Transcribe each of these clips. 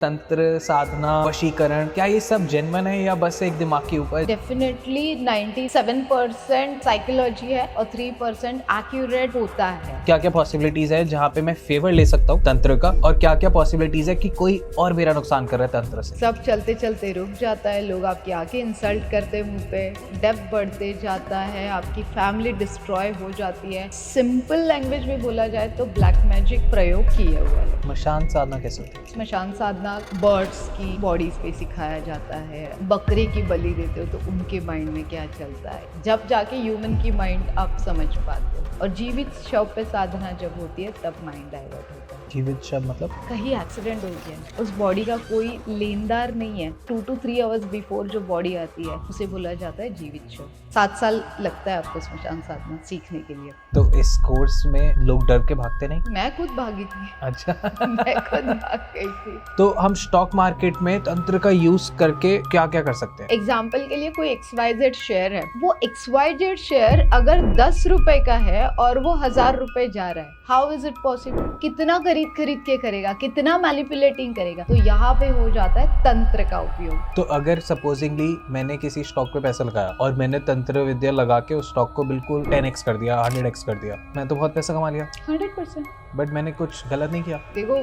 तंत्र, साधना, वशीकरण, क्या ये सब जेन्युइन है या बस एक दिमाग के ऊपर? डेफिनेटली 97% साइकोलॉजी है और 3% एक्यूरेट होता है। क्या क्या पॉसिबिलिटीज है जहाँ पे मैं फेवर ले सकता हूँ तंत्र का, और क्या क्या पॉसिबिलिटीज है कि कोई और मेरा नुकसान कर रहा है तंत्र से? सब चलते चलते रुक जाता है, लोग आपकी आके इंसल्ट करते मुंह पे, डेप्थ बढ़ते जाता है, आपकी फैमिली डिस्ट्रॉय हो जाती है। सिंपल लैंग्वेज में बोला जाए तो ब्लैक मैजिक प्रयोग किया हुआ है। स्मशान साधना कैसे होती है? स्मशान साधना बर्ड्स की बॉडीज पे सिखाया जाता है। बकरे की बलि देते हो तो उनके माइंड में क्या चलता है, जब जाके ह्यूमन की माइंड आप समझ पाते हो। और जीवित शव पे साधना जब होती है तब माइंड डाइवर्ट होता है। जीवित शव मतलब? कहीं एक्सीडेंट हो गया, उस बॉडी का कोई लेनदार नहीं है, 2 to 3 आवर्स बिफोर जो बॉडी आती है उसे बोला जाता है जीवित शव। 7 साल लगता है आपको स्मशान साधना सीखने के लिए। तो इस कोर्स में लोग डर के भागते नहीं? मैं खुद भागी थी। अच्छा। मैं खुद भाग गई थी। तो हम स्टॉक मार्केट में तंत्र का यूज करके क्या क्या कर सकते हैं? एग्जाम्पल के लिए कोई XYZ शेयर है, वो XYZ शेयर अगर 10 रुपए का है और वो 1000 रुपए जा रहा है, हाउ इज इट पॉसिबल? कितना खरीद के करेगा, कितना मैनिपुलेटिंग करेगा? तो यहाँ पे हो जाता है तंत्र का उपयोग। तो अगर सपोजिंगली मैंने किसी स्टॉक पे पैसा लगाया और मैंने तंत्र विद्या लगा के उस स्टॉक को बिल्कुल 10x कर दिया, 100x कर दिया, मैं तो बहुत पैसा कमा लिया। 100%। बट मैंने कुछ गलत नहीं किया। देखो,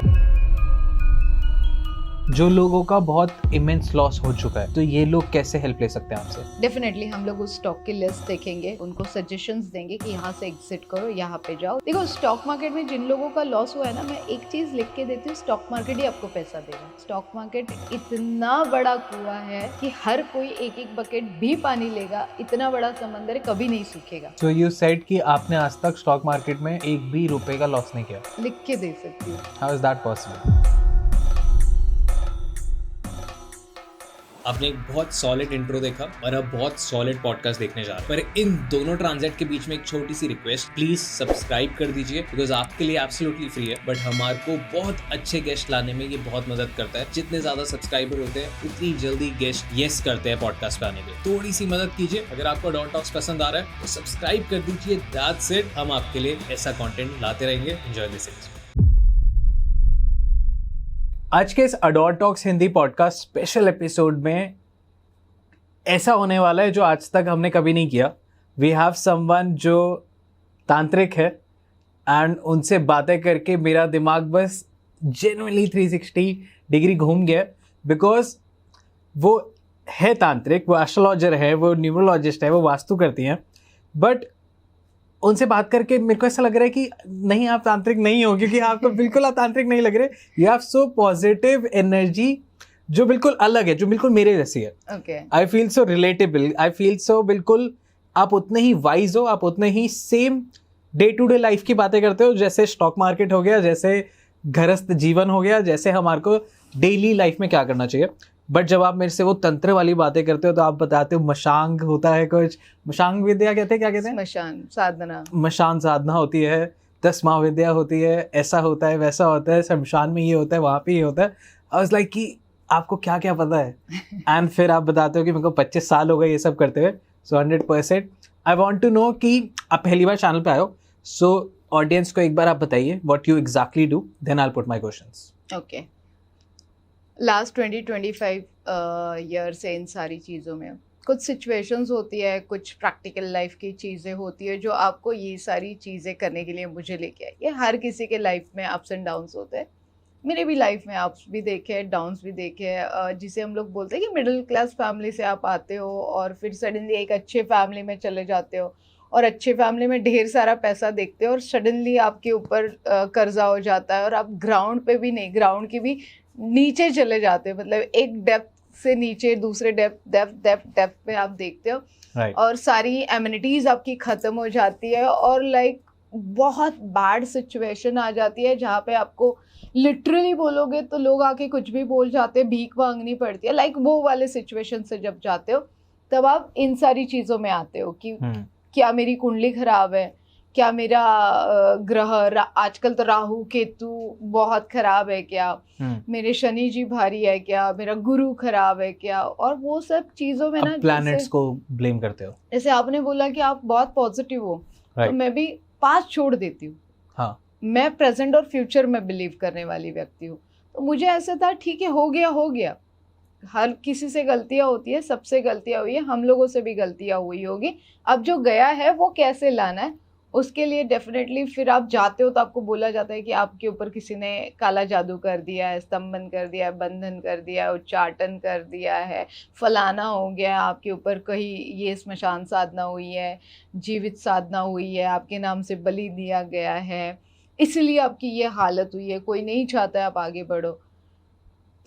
जो लोगों का बहुत इमेंस लॉस हो चुका है, तो ये लोग कैसे हेल्प ले सकते हैं आपसे? डेफिनेटली हम लोग उस स्टॉक की लिस्ट देखेंगे, उनको सजेशंस देंगे कि यहाँ से एग्जिट करो, यहाँ पे जाओ। देखो, स्टॉक मार्केट में जिन लोगों का लॉस हुआ है ना, मैं एक चीज लिख के देती हूँ, स्टॉक मार्केट ही आपको पैसा देगा। स्टॉक मार्केट इतना बड़ा कुआं है कि हर कोई एक एक बकेट भी पानी लेगा, इतना बड़ा समंदर कभी नहीं सूखेगा। तो यू सेड कि आपने आज तक स्टॉक मार्केट में एक भी रुपए का लॉस नहीं किया। लिख के दे सकती हूँ। How is that possible? आपने एक बहुत सॉलिड इंट्रो देखा और अब बहुत सॉलिड पॉडकास्ट देखने जा रहे हैं। पर इन दोनों ट्रांजेक्ट के बीच में एक छोटी सी रिक्वेस्ट, प्लीज सब्सक्राइब कर दीजिए, बिकॉज आपके लिए एब्सोल्युटली फ्री है, बट हमारे को बहुत अच्छे गेस्ट लाने में ये बहुत मदद करता है। जितने ज्यादा सब्सक्राइबर होते हैं उतनी जल्दी गेस्ट येस करते हैं पॉडकास्ट पे आने के। थोड़ी सी मदद कीजिए। अगर आपको डॉट टॉक्स पसंद आ रहा है तो सब्सक्राइब कर दीजिए। That's it. हम आपके लिए ऐसा कंटेंट लाते रहेंगे। Enjoy this. आज के इस अडॉट talks Hindi podcast special episode में ऐसा होने वाला है जो आज तक हमने कभी नहीं किया। वी हैव समवन जो तांत्रिक है, एंड उनसे बातें करके मेरा दिमाग बस जेन्युइनली 360 डिग्री घूम गया, बिकॉज वो है तांत्रिक, वो एस्ट्रोलॉजर है, वो न्यूमरोलॉजिस्ट है, वो वास्तु करती हैं। बट उनसे बात करके मेरे को ऐसा लग रहा है कि नहीं, आप तांत्रिक नहीं हो, क्योंकि आपको बिल्कुल आप तांत्रिक नहीं लग रहे। You have so positive energy जो बिल्कुल अलग है, जो बिल्कुल मेरे जैसी है। Okay. I feel so relatable, I feel so बिल्कुल आप उतने ही वाइज हो, आप उतने ही same day to day life की बातें करते हो, जैसे स्टॉक मार्केट हो गया, जैसे घरस्थ जीवन हो गया, जैसे हमारे को डेली लाइफ में क्या करना चाहिए। बट जब आप मेरे से वो तंत्र वाली बातें करते हो तो आप बताते हो मशांग होता है, कुछ मशांग विद्या कहते हैं, क्या कहते हैं? स्मशान साधना। मशान साधना होती है, तस्मा विद्या होती है, ऐसा होता है, वैसा होता है, शमशान में ये होता है, वहाँ पे ये होता है। आई वाज लाइक कि आपको क्या क्या पता है। एंड फिर आप बताते हो कि मेरे को 25 साल हो गए ये सब करते हुए। सो 100% आई वांट टू नो कि आप पहली बार चैनल पे आए हो, सो ऑडियंस को एक बार आप बताइए what you exactly do, then I will put my questions. Okay. Last 20-25 year से इन सारी चीज़ों में कुछ सिचुएशंस होती है, कुछ प्रैक्टिकल लाइफ की चीज़ें होती है जो आपको ये सारी चीज़ें करने के लिए मुझे लेके आई। ये हर किसी के लाइफ में अप्स एंड डाउन्स होते हैं। मेरे भी लाइफ में अप्स भी देखे हैं, डाउन्स भी देखे हैं, जिसे हम लोग बोलते हैं कि मिडिल क्लास फैमिली से आप आते हो और फिर सडनली एक अच्छे फैमिली में चले जाते हो और अच्छे फैमिली में ढेर सारा पैसा देखते हो और सडनली आपके ऊपर कर्जा हो जाता है और आप ग्राउंड पे भी नहीं, ग्राउंड की भी नीचे चले जाते हो। मतलब एक डेप्थ से नीचे दूसरे डेप्थ पे आप देखते हो। Right. और सारी एमिनिटीज आपकी खत्म हो जाती है और लाइक बहुत बैड सिचुएशन आ जाती है जहाँ पे आपको लिटरली बोलोगे तो लोग आके कुछ भी बोल जाते हैं, भीख मांगनी पड़ती है। लाइक वो वाले सिचुएशन से जब जाते हो तब आप इन सारी चीज़ों में आते हो कि क्या मेरी कुंडली खराब है, क्या मेरा ग्रह आजकल तो राहु केतु बहुत खराब है क्या, मेरे शनि जी भारी है क्या, मेरा गुरु खराब है क्या। और वो सब चीज़ों में ना प्लैनेट्स को ब्लेम करते हो। जैसे आपने बोला कि आप बहुत पॉजिटिव हो, तो मैं भी पास्ट छोड़ देती हूँ। हाँ, मैं प्रेजेंट और फ्यूचर में बिलीव करने वाली व्यक्ति हूँ। तो मुझे ऐसा था ठीक है, हो गया, हर किसी से गलतियां होती है, सबसे गलतियां हुई है, हम लोगों से भी गलतियां हुई होगी, अब जो गया है वो कैसे लाना है, उसके लिए डेफिनेटली फिर आप जाते हो तो आपको बोला जाता है कि आपके ऊपर किसी ने काला जादू कर दिया है, स्तंभन कर दिया है, बंधन कर दिया है, उच्चाटन कर दिया है, फलाना हो गया है, आपके ऊपर कहीं ये स्मशान साधना हुई है, जीवित साधना हुई है, आपके नाम से बलि दिया गया है, इसलिए आपकी ये हालत हुई है, कोई नहीं चाहता है आप आगे बढ़ो।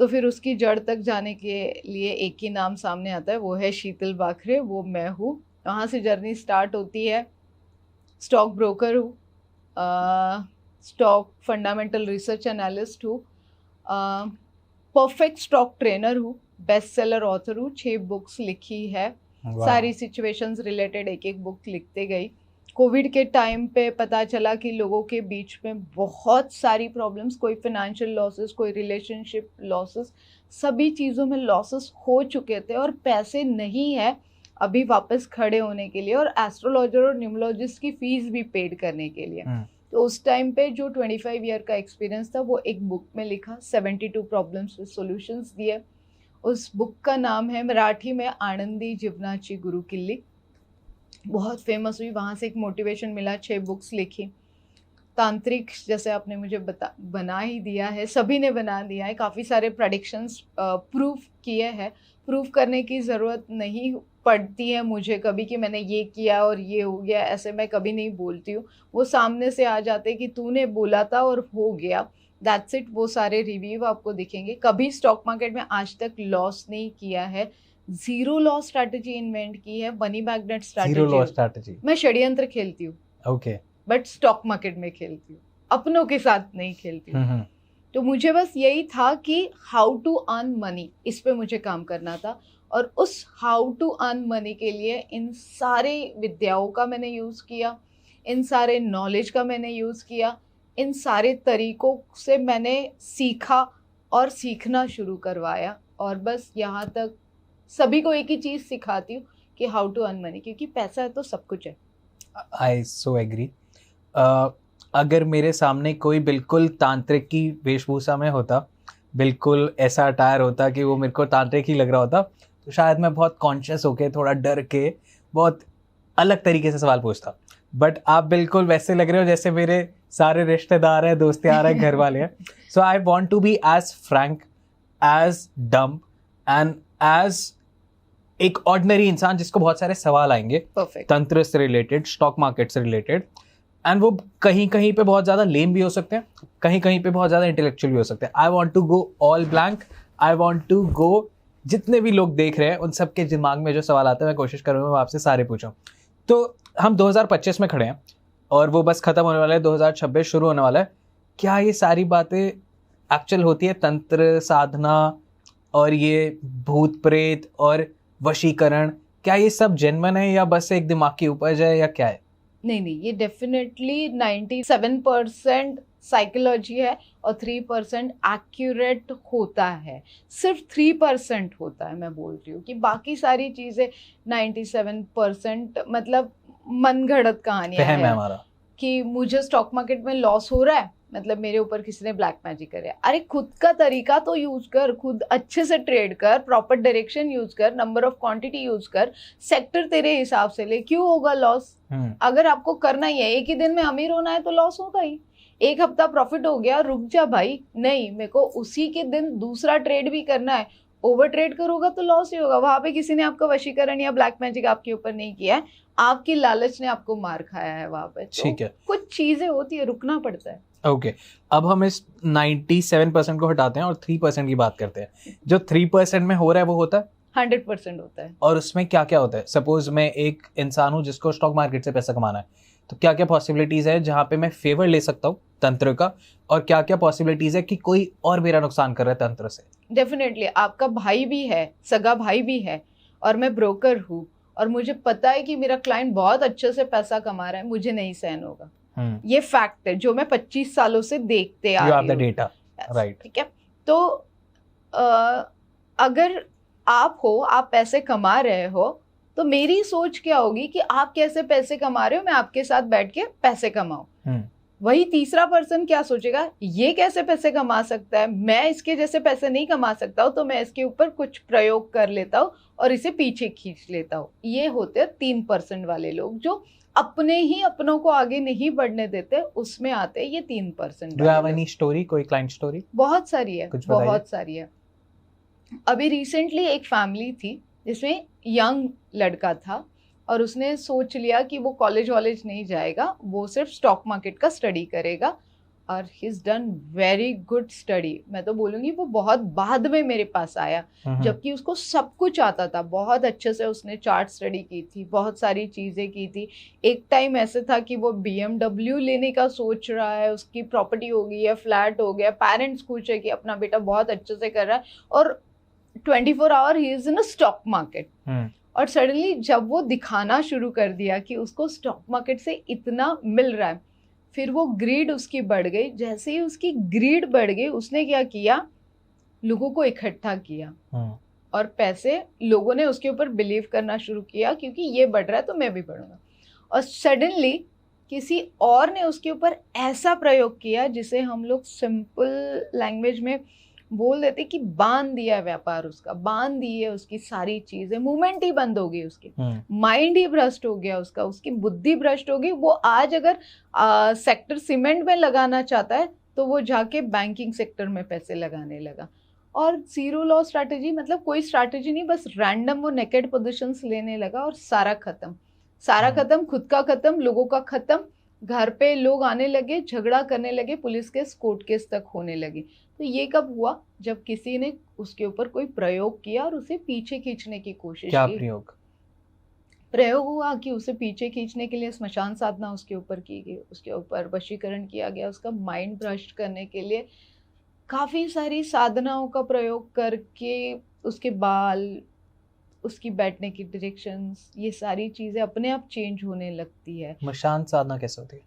तो फिर उसकी जड़ तक जाने के लिए एक ही नाम सामने आता है, वो है शीतल बाखरे, वो मैं हूँ। वहाँ से जर्नी स्टार्ट होती है। स्टॉक ब्रोकर हूँ, स्टॉक फंडामेंटल रिसर्च एनालिस्ट हूँ, परफेक्ट स्टॉक ट्रेनर हूँ, बेस्ट सेलर ऑथर हूँ, 6 बुक्स लिखी है। सारी सिचुएशंस रिलेटेड एक एक बुक लिखते गई। कोविड के टाइम पे पता चला कि लोगों के बीच में बहुत सारी प्रॉब्लम्स, कोई फाइनेंशियल लॉसेस, कोई रिलेशनशिप लॉसेस, सभी चीज़ों में लॉसेस हो चुके थे और पैसे नहीं है अभी वापस खड़े होने के लिए, और एस्ट्रोलॉजर और न्यूमरोलॉजिस्ट की फीस भी पेड करने के लिए। तो उस टाइम पे जो 25 ईयर का एक्सपीरियंस था वो एक बुक में लिखा, 72 प्रॉब्लम्स विद सॉल्यूशंस दिए। उस बुक का नाम है मराठी में आनंदी जीवनाची गुरु किल्ली, बहुत फेमस हुई, वहाँ से एक मोटिवेशन मिला, 6 बुक्स लिखी। तांत्रिक जैसे आपने मुझे बना ही दिया है, सभी ने बना दिया है, काफ़ी सारे प्रेडिक्शंस प्रूव किए हैं, प्रूव करने की ज़रूरत नहीं पड़ती है मुझे कभी कि मैंने ये किया और ये हो गया, ऐसे मैं कभी नहीं बोलती हूँ, वो सामने से आ जाते कि तूने बोला था और हो गया, दैट्स इट। वो सारे रिव्यू आपको दिखेंगे। कभी स्टॉक मार्केट में आज तक लॉस नहीं किया है, 0 लॉस स्ट्रैटेजी इन्वेंट की है, मनी मैग्नेट स्ट्रैटेजी। मैं षड्यंत्र खेलती हूँ, ओके, बट स्टॉक मार्केट में खेलती हूँ, अपनों के साथ नहीं खेलती हूँ। तो मुझे बस यही था कि हाउ टू अर्न मनी, इस पे मुझे काम करना था, और उस हाउ टू अर्न मनी के लिए इन सारे विद्याओं का मैंने यूज़ किया, इन सारे नॉलेज का मैंने यूज़ किया, इन सारे तरीकों से मैंने सीखा और सीखना शुरू करवाया, और बस यहाँ तक सभी को एक ही चीज़ सिखाती हूँ कि हाउ टू अर्न मनी, क्योंकि पैसा है तो सब कुछ है। आई सो एग्री। अगर मेरे सामने कोई बिल्कुल तांत्रिक की वेशभूषा में होता, बिल्कुल ऐसा अटायर होता कि वो मेरे को तांत्रिक ही लग रहा होता, तो शायद मैं बहुत कॉन्शियस होके, थोड़ा डर के, बहुत अलग तरीके से सवाल पूछता। बट आप बिल्कुल वैसे लग रहे हो जैसे मेरे सारे रिश्तेदार हैं, दोस्त यार हैं, घर वाले हैं। So I want to be as frank, as dumb and as एक ऑर्डिनरी इंसान जिसको बहुत सारे सवाल आएंगे तंत्र से रिलेटेड, स्टॉक मार्केट से रिलेटेड, एंड वो कहीं कहीं पे बहुत ज़्यादा लेम भी हो सकते हैं, कहीं कहीं पे बहुत ज़्यादा इंटेलेक्चुअल भी हो सकते हैं। I want to go all blank, I want to go, जितने भी लोग देख रहे हैं उन सबके दिमाग में जो सवाल आता है मैं कोशिश करूँगा मैं आपसे सारे पूछूं। तो हम 2025 में खड़े हैं और वो बस ख़त्म होने वाला है, 2026 शुरू होने वाला है। क्या ये सारी बातें एक्चुअल होती है, तंत्र साधना और ये भूत प्रेत और वशीकरण, क्या ये सब जेन्युइन है या बस एक दिमाग की उपज है या क्या है? नहीं, ये डेफिनेटली 97% साइकोलॉजी है और 3% एक्यूरेट होता है। सिर्फ 3% होता है, मैं बोल रही हूँ कि बाकी सारी चीज़ें 97% मतलब मन घड़त कहानियाँ हैं हमारा, कि मुझे स्टॉक मार्केट में लॉस हो रहा है मतलब मेरे ऊपर किसी ने ब्लैक मैजिक करे। अरे खुद का तरीका तो यूज कर, खुद अच्छे से ट्रेड कर, प्रॉपर डायरेक्शन यूज कर, नंबर ऑफ क्वांटिटी यूज कर, सेक्टर तेरे हिसाब से ले, क्यों होगा लॉस? अगर आपको करना ही है, एक ही दिन में अमीर होना है तो लॉस होगा ही। एक हफ्ता प्रॉफिट हो गया, रुक जा भाई, नहीं मेरे को उसी के दिन दूसरा ट्रेड भी करना है। ओवर ट्रेड करोगा तो लॉस ही होगा। वहां पे किसी ने आपका वशीकरण या ब्लैक मैजिक आपके ऊपर नहीं किया है, आपकी लालच ने आपको मार खाया है वहां पे। ठीक है, कुछ चीजें होती है, रुकना पड़ता है। ओके, अब हम इस 97% को हटाते हैं और 3% की बात करते हैं। जो 3% में हो रहा है वो होता है 100% होता है। और उसमें क्या क्या होता है? सपोज मैं एक इंसान हूँ जिसको स्टॉक मार्केट से पैसा कमाना है, तो क्या क्या पॉसिबिलिटीज है जहाँ पे मैं फेवर ले सकता हूँ तंत्र का, और क्या क्या पॉसिबिलिटीज है कि कोई और मेरा नुकसान कर रहा है तंत्र से? डेफिनेटली आपका भाई भी है, सगा भाई भी है, और मैं ब्रोकर हूँ और मुझे पता है कि मेरा क्लाइंट बहुत अच्छे से पैसा कमा रहा है, मुझे नहीं सहन होगा। ये फैक्ट है जो मैं 25 सालों से देखते आ रही हूँ। Data, right? ठीक है, तो अगर आप हो, आप पैसे कमा रहे हो, तो मेरी सोच क्या होगी कि आप कैसे पैसे कमा रहे हो, मैं आपके साथ बैठ के पैसे कमाऊं। वही तीसरा पर्सन क्या सोचेगा, ये कैसे पैसे कमा सकता है, मैं इसके जैसे पैसे नहीं कमा सकता हूँ, तो मैं इसके ऊपर कुछ प्रयोग कर लेता हूँ और इसे पीछे खींच लेता हूँ। ये होते हैं 3% वाले लोग जो अपने ही अपनों को आगे नहीं बढ़ने देते, उसमें आते हैं ये 3%। Do you have any story, कोई क्लाइंट स्टोरी? बहुत सारी है, कुछ बताइए। बहुत सारी है। अभी रिसेंटली एक फैमिली थी जिसमें यंग लड़का था और उसने सोच लिया कि वो कॉलेज वॉलेज नहीं जाएगा, वो सिर्फ स्टॉक मार्केट का स्टडी करेगा और he is done very good study. मैं तो बोलूँगी वो बहुत बाद में मेरे पास आया, जबकि उसको सब कुछ आता था, बहुत अच्छे से उसने चार्ट स्टडी की थी, बहुत सारी चीज़ें की थी। एक टाइम ऐसे था कि वो BMW लेने का सोच रहा है, उसकी प्रॉपर्टी हो गई है, फ्लैट हो गया, पेरेंट्स खुश है कि अपना बेटा बहुत अच्छे से कर रहा है और 24 hour he is in a stock market. और सडनली जब वो दिखाना शुरू कर दिया कि उसको स्टॉक मार्केट से इतना मिल रहा है, फिर वो ग्रीड उसकी बढ़ गई। जैसे ही उसकी ग्रीड बढ़ गई, उसने क्या किया, लोगों को इकट्ठा किया और पैसे, लोगों ने उसके ऊपर बिलीव करना शुरू किया क्योंकि ये बढ़ रहा है तो मैं भी बढ़ूंगा। और सडनली किसी और ने उसके ऊपर ऐसा प्रयोग किया जिसे हम लोग सिंपल लैंग्वेज में बोल देते कि बांध दिया व्यापार उसका, बांध दी है उसकी सारी चीजें, मूवमेंट ही बंद हो गई उसकी, माइंड ही भ्रष्ट हो गया उसका, उसकी बुद्धि भ्रष्ट हो गई। वो आज अगर सेक्टर सीमेंट में लगाना चाहता है तो वो जाके बैंकिंग सेक्टर में पैसे लगाने लगा। और जीरो लॉस स्ट्रैटेजी मतलब कोई स्ट्रैटेजी नहीं, बस रैंडम वो नेकेड पोजीशंस लेने लगा और सारा खत्म, सारा खत्म, खुद का खत्म, लोगों का खत्म। घर पे लोग आने लगे, झगड़ा करने लगे, पुलिस केस कोर्ट केस तक होने लगे। तो ये कब हुआ, जब किसी ने उसके ऊपर कोई प्रयोग किया और उसे पीछे खींचने की कोशिश क्या की। प्रयोग हुआ कि उसे पीछे खींचने के लिए स्मशान साधना उसके ऊपर की गई, उसके ऊपर वशीकरण किया गया, उसका माइंड भ्रष्ट करने के लिए काफ़ी सारी साधनाओं का प्रयोग करके उसके बाल, उसकी बैठने की डायरेक्शंस, ये सारी चीज़ें अपने आप चेंज होने लगती है। स्मशान साधना कैसे होती है?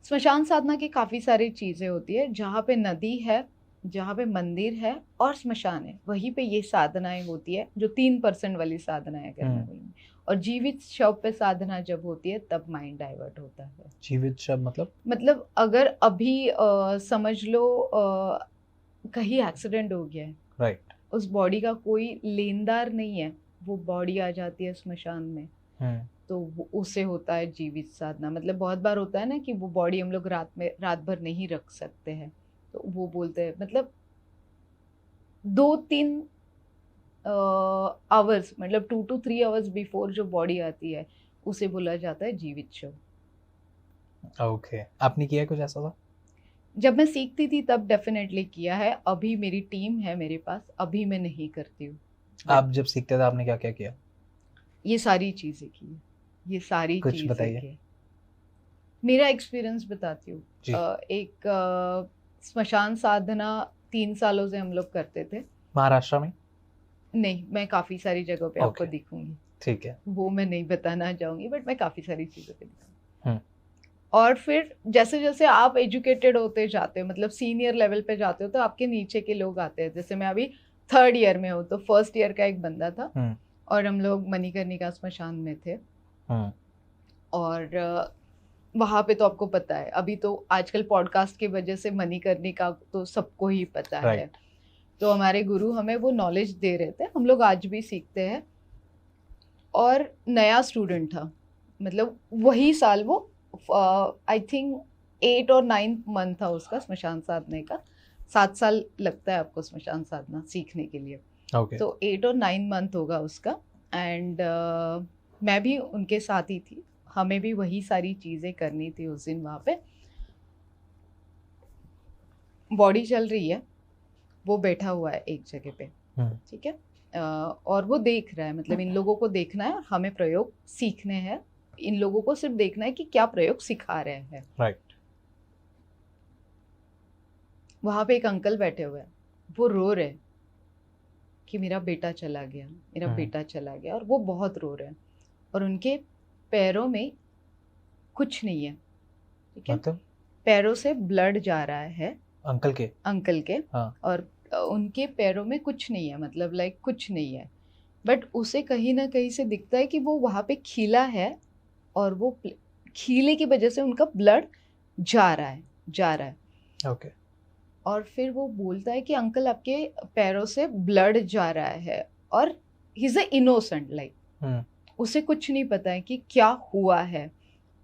स्मशान साधना की काफ़ी सारी चीज़ें होती है, जहाँ पे नदी है, जहाँ पे मंदिर है और स्मशान है, वहीं पे ये साधनाएं होती है जो 3% वाली साधनाएं करना बोलेंगे। और जीवित शव पे साधना जब होती है तब माइंड डाइवर्ट होता है। जीवित शव मतलब अगर अभी समझ लो कहीं एक्सीडेंट हो गया है, राइट, उस बॉडी का कोई लेनदार नहीं है, वो बॉडी आ जाती है स्मशान में, तो उसे होता है जीवित साधना। मतलब बहुत बार होता है ना कि वो बॉडी हम लोग रात भर नहीं रख सकते हैं, तो वो बोलते हैं मतलब 2-3 आवर्स, मतलब 2 to 3 आवर्स बिफोर जो बॉडी आती है उसे बोला जाता है जीवित शव। ओके, आपने किया कुछ ऐसा था? जब मैं सीखती थी तब डेफिनेटली किया है, अभी मेरी टीम है मेरे पास, अभी मैं नहीं करती हूँ। आप जब सीखते थे आपने क्या क्या किया? ये सारी चीज़ें की, ये सारी कुछ चीज़ें बताइए। की। मेरा एक्सपीरियंस बताती हूँ। एक स्मशान साधना 3 सालों से हम लोग करते थे। महाराष्ट्र में? नहीं, मैं काफ़ी सारी जगहों पे आपको Okay. दिखूंगी, ठीक है। वो मैं नहीं बताना चाहूँगी, बट मैं काफ़ी सारी चीज़ों पे दिखूंगी। और फिर जैसे जैसे आप एजुकेटेड होते जाते हो, मतलब सीनियर लेवल पे जाते हो, तो आपके नीचे के लोग आते हैं। जैसे मैं अभी 3rd ईयर में हूँ, तो 1st ईयर का एक बंदा था और हम लोग मणिकर्णिका स्मशान में थे। और वहाँ पे तो आपको पता है, अभी तो आजकल पॉडकास्ट की वजह से मणिकर्णिका तो सबको ही पता है। तो हमारे गुरु हमें वो नॉलेज दे रहे थे, हम लोग आज भी सीखते हैं। और नया स्टूडेंट था, मतलब वही साल वो आई थिंक 8 और 9 मंथ था उसका स्मशान साधने का। 7 साल लगता है आपको स्मशान साधना सीखने के लिए। Okay. तो 8 और 9 मंथ होगा उसका। एंड मैं भी उनके साथ ही थी, हमें भी वही सारी चीज़ें करनी थी उस दिन। वहाँ पे बॉडी चल रही है, वो बैठा हुआ है एक जगह पे, ठीक है, और वो देख रहा है, मतलब इन लोगों को देखना है, हमें प्रयोग सीखने हैं, इन लोगों को सिर्फ देखना है कि क्या प्रयोग सिखा रहे हैं। राइट। वहाँ पे एक अंकल बैठे हुए हैं, वो रो रहे हैं कि मेरा बेटा चला गया, मेरा बेटा चला गया, और वो बहुत रो रहे हैं। और उनके पैरों में कुछ नहीं है, ठीक है, मतलब पैरों से ब्लड जा रहा है अंकल के हाँ। और उनके पैरों में कुछ नहीं है, मतलब लाइक कुछ नहीं है, बट उसे कहीं ना कहीं से दिखता है कि वो वहाँ पे खीला है और वो खीले की वजह से उनका ब्लड जा रहा है। ओके। और फिर वो बोलता है कि अंकल आपके पैरों से ब्लड जा रहा है, और he is a innocent, like उसे कुछ नहीं पता है कि क्या हुआ है।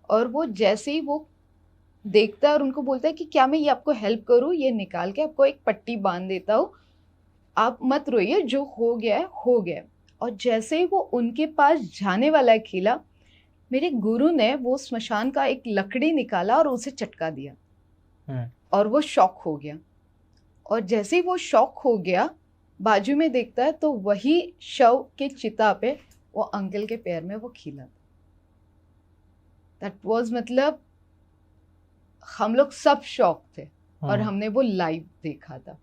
और वो जैसे ही वो देखता है और उनको बोलता है कि क्या मैं ये आपको हेल्प करूँ, ये निकाल के आपको एक पट्टी बांध देता हूँ, आप मत रोइए, जो हो गया है हो गया है। और जैसे ही वो उनके पास जाने वाला है खीला, मेरे गुरु ने वो स्मशान का एक लकड़ी निकाला और उसे चटका दिया, और वो शॉक हो गया। और जैसे ही वो शॉक हो गया, बाजू में देखता है तो वही शव के चिता पे वो अंकल के पैर में वो खीला था। दैट वाज, मतलब हम लोग सब शॉक थे, और हमने वो लाइव देखा था।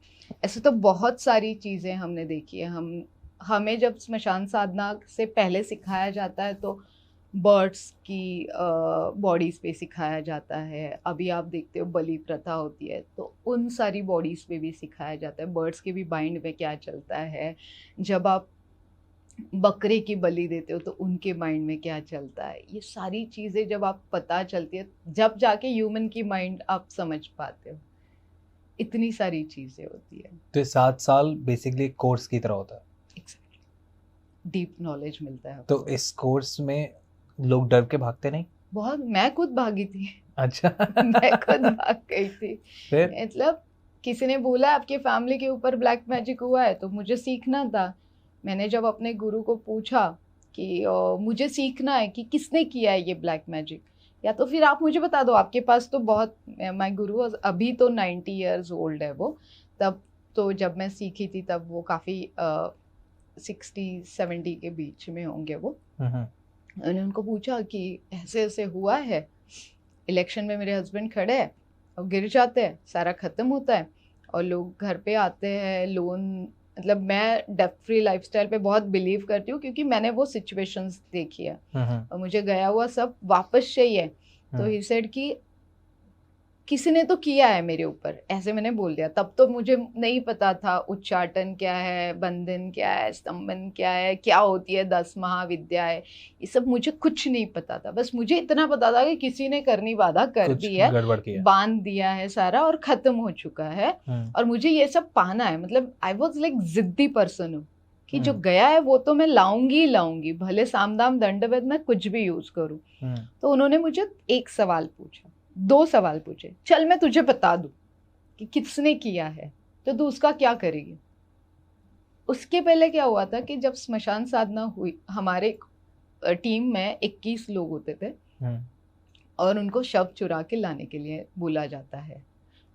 ऐसे तो बहुत सारी चीज़ें हमने देखी है। हमें जब स्मशान साधना से पहले सिखाया जाता है तो बर्ड्स की बॉडीज़ पे सिखाया जाता है। अभी आप देखते हो बलि प्रथा होती है, तो उन सारी बॉडीज़ पे भी सिखाया जाता है। बर्ड्स के भी माइंड में क्या चलता है, जब आप बकरे की बलि देते हो तो उनके माइंड में क्या चलता है, ये सारी चीज़ें जब आप पता चलती है, जब जाके ह्यूमन की माइंड आप समझ पाते हो। इतनी सारी चीज़ें होती है। तो 7 साल बेसिकली कोर्स की तरह होता है। डीप नॉलेज मिलता है। तो इस कोर्स में लोग डर के भागते नहीं? बहुत, मैं खुद भागी थी। अच्छा। मैं खुद भाग गई थी। फिर मतलब किसी ने बोला आपके फैमिली के ऊपर ब्लैक मैजिक हुआ है, तो मुझे सीखना था। मैंने जब अपने गुरु को पूछा कि मुझे सीखना है कि किसने किया है ये ब्लैक मैजिक, या तो फिर आप मुझे बता दो, आपके पास तो बहुत, माय गुरु अभी तो 90 इयर्स ओल्ड है वो, तब तो जब मैं सीखी थी तब वो काफ़ी 60-70 के बीच में होंगे वो। मैंने उनको पूछा कि ऐसे ऐसे हुआ है, इलेक्शन में मेरे हस्बैंड खड़े हैं और गिर जाते हैं, सारा ख़त्म होता है, और लोग घर पे आते हैं, लोन, मतलब मैं डेब्ट फ्री लाइफस्टाइल पे बहुत बिलीव करती हूँ क्योंकि मैंने वो सिचुएशंस देखी है, और मुझे गया हुआ सब वापस चाहिए। तो ही सेड कि किसी ने तो किया है मेरे ऊपर, ऐसे मैंने बोल दिया। तब तो मुझे नहीं पता था उच्चाटन क्या है, बंधन क्या है, स्तंभन क्या है, क्या होती है 10 महाविद्याएं, ये सब मुझे कुछ नहीं पता था। बस मुझे इतना पता था कि किसी ने करनी बाधा कर दी है, बांध दिया है सारा और खत्म हो चुका है, और मुझे ये सब पाना है। मतलब आई वॉज लाइक जिद्दी पर्सन हूँ कि जो गया है वो तो मैं लाऊंगी, भले साम दाम दंडवत मैं कुछ भी यूज करूँ। तो उन्होंने मुझे एक सवाल पूछा, 2 सवाल पूछे, चल मैं तुझे बता दूं कि किसने किया है तो तू उसका क्या करेगी। उसके पहले क्या हुआ था कि जब स्मशान साधना हुई, हमारे टीम में 21 लोग होते थे, और उनको शव चुरा के लाने के लिए बोला जाता है।